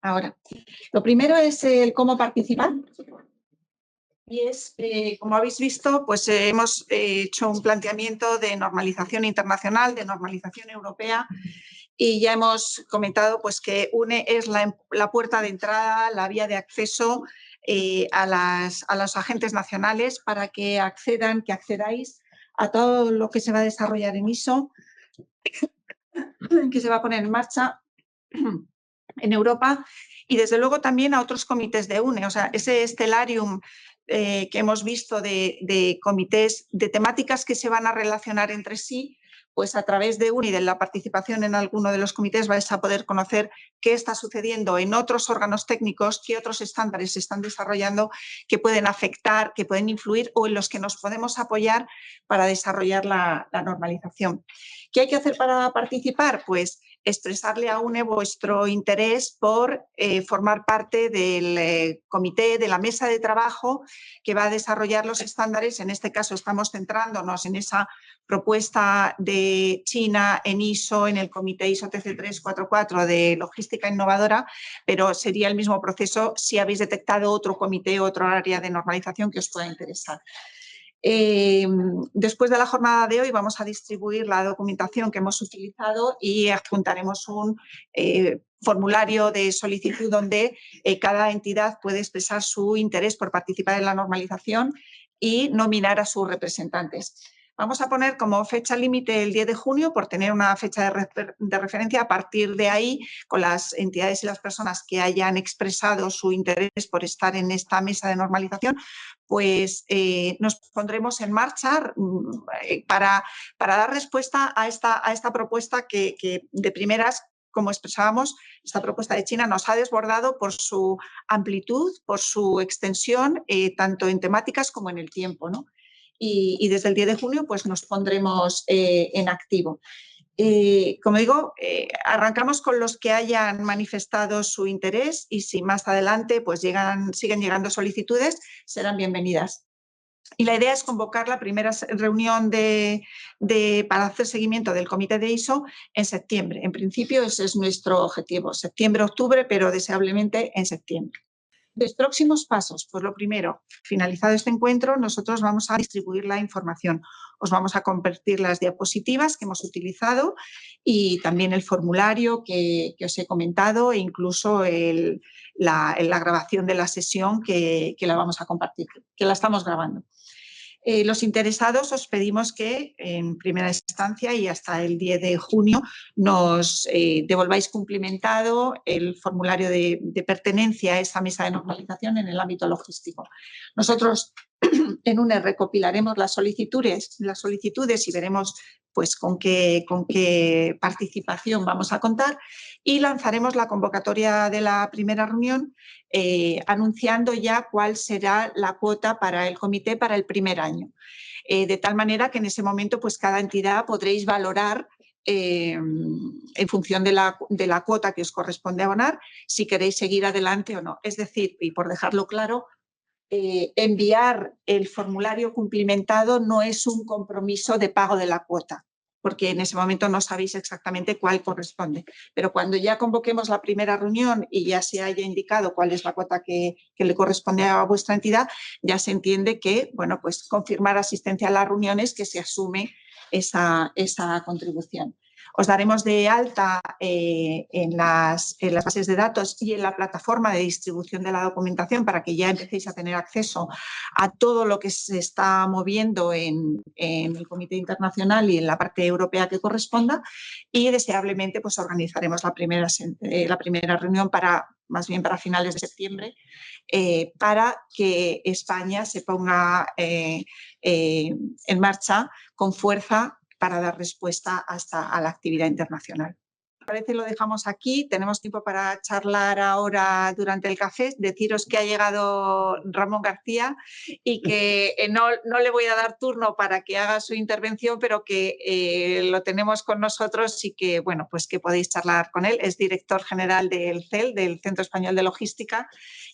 Ahora, lo primero es el cómo participar. Y es, como habéis visto, pues hemos hecho un planteamiento de normalización internacional, de normalización europea, y ya hemos comentado pues, que UNE es la puerta de entrada, la vía de acceso a los agentes nacionales para que accedáis a todo lo que se va a desarrollar en ISO, que se va a poner en marcha en Europa y desde luego también a otros comités de UNE. O sea, ese estelarium que hemos visto de comités, de temáticas que se van a relacionar entre sí, pues a través de UNE y de la participación en alguno de los comités vais a poder conocer qué está sucediendo en otros órganos técnicos, qué otros estándares se están desarrollando que pueden afectar, que pueden influir o en los que nos podemos apoyar para desarrollar la normalización. ¿Qué hay que hacer para participar? Pues expresarle a UNE vuestro interés por formar parte del comité, de la mesa de trabajo que va a desarrollar los estándares. En este caso estamos centrándonos en esa propuesta de China en ISO, en el comité ISO TC344 de logística innovadora, pero sería el mismo proceso si habéis detectado otro comité, otro área de normalización que os pueda interesar. Después de la jornada de hoy vamos a distribuir la documentación que hemos utilizado y adjuntaremos un formulario de solicitud donde cada entidad puede expresar su interés por participar en la normalización y nominar a sus representantes. Vamos a poner como fecha límite el 10 de junio por tener una fecha de referencia. A partir de ahí, con las entidades y las personas que hayan expresado su interés por estar en esta mesa de normalización, pues nos pondremos en marcha para dar respuesta a esta propuesta que de primeras, como expresábamos, esta propuesta de China nos ha desbordado por su amplitud, por su extensión, tanto en temáticas como en el tiempo, ¿no? Y desde el 10 de junio pues nos pondremos en activo. Como digo, arrancamos con los que hayan manifestado su interés y si más adelante pues siguen llegando solicitudes, serán bienvenidas. Y la idea es convocar la primera reunión para hacer seguimiento del comité de ISO en septiembre. En principio ese es nuestro objetivo, septiembre-octubre, pero deseablemente en septiembre. Los próximos pasos, pues lo primero, finalizado este encuentro, nosotros vamos a distribuir la información. Os vamos a compartir las diapositivas que hemos utilizado y también el formulario que os he comentado e incluso la grabación de la sesión que la vamos a compartir, que la estamos grabando. Los interesados os pedimos que en primera instancia y hasta el 10 de junio nos devolváis cumplimentado el formulario de pertenencia a esa mesa de normalización en el ámbito logístico. Nosotros en UNE recopilaremos las solicitudes y veremos pues, con qué participación vamos a contar y lanzaremos la convocatoria de la primera reunión anunciando ya cuál será la cuota para el comité para el primer año. De tal manera que en ese momento pues, cada entidad podréis valorar en función de la cuota que os corresponde abonar si queréis seguir adelante o no. Es decir, y por dejarlo claro, enviar el formulario cumplimentado no es un compromiso de pago de la cuota, porque en ese momento no sabéis exactamente cuál corresponde. Pero cuando ya convoquemos la primera reunión y ya se haya indicado cuál es la cuota que le corresponde a vuestra entidad, ya se entiende que, bueno, pues confirmar asistencia a las reuniones, que se asume esa contribución. Os daremos de alta en las bases de datos y en la plataforma de distribución de la documentación para que ya empecéis a tener acceso a todo lo que se está moviendo en el Comité Internacional y en la parte europea que corresponda, y deseablemente pues organizaremos la primera reunión más bien para finales de septiembre, para que España se ponga en marcha con fuerza para dar respuesta a la actividad internacional. Parece lo dejamos aquí, tenemos tiempo para charlar ahora durante el café. Deciros que ha llegado Ramón García y que no le voy a dar turno para que haga su intervención, pero que lo tenemos con nosotros y que, bueno, pues que podéis charlar con él. Es director general del CEL, del Centro Español de Logística,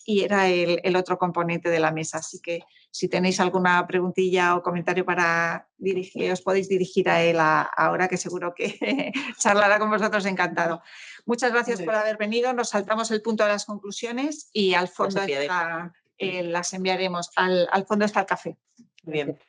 y era el otro componente de la mesa. Así que si tenéis alguna preguntilla o comentario para dirigir, os podéis dirigir a él ahora, que seguro que charlará con vosotros encantado. Muchas gracias por haber venido. Nos saltamos el punto de las conclusiones y al fondo las enviaremos. Al fondo está el café. Bien.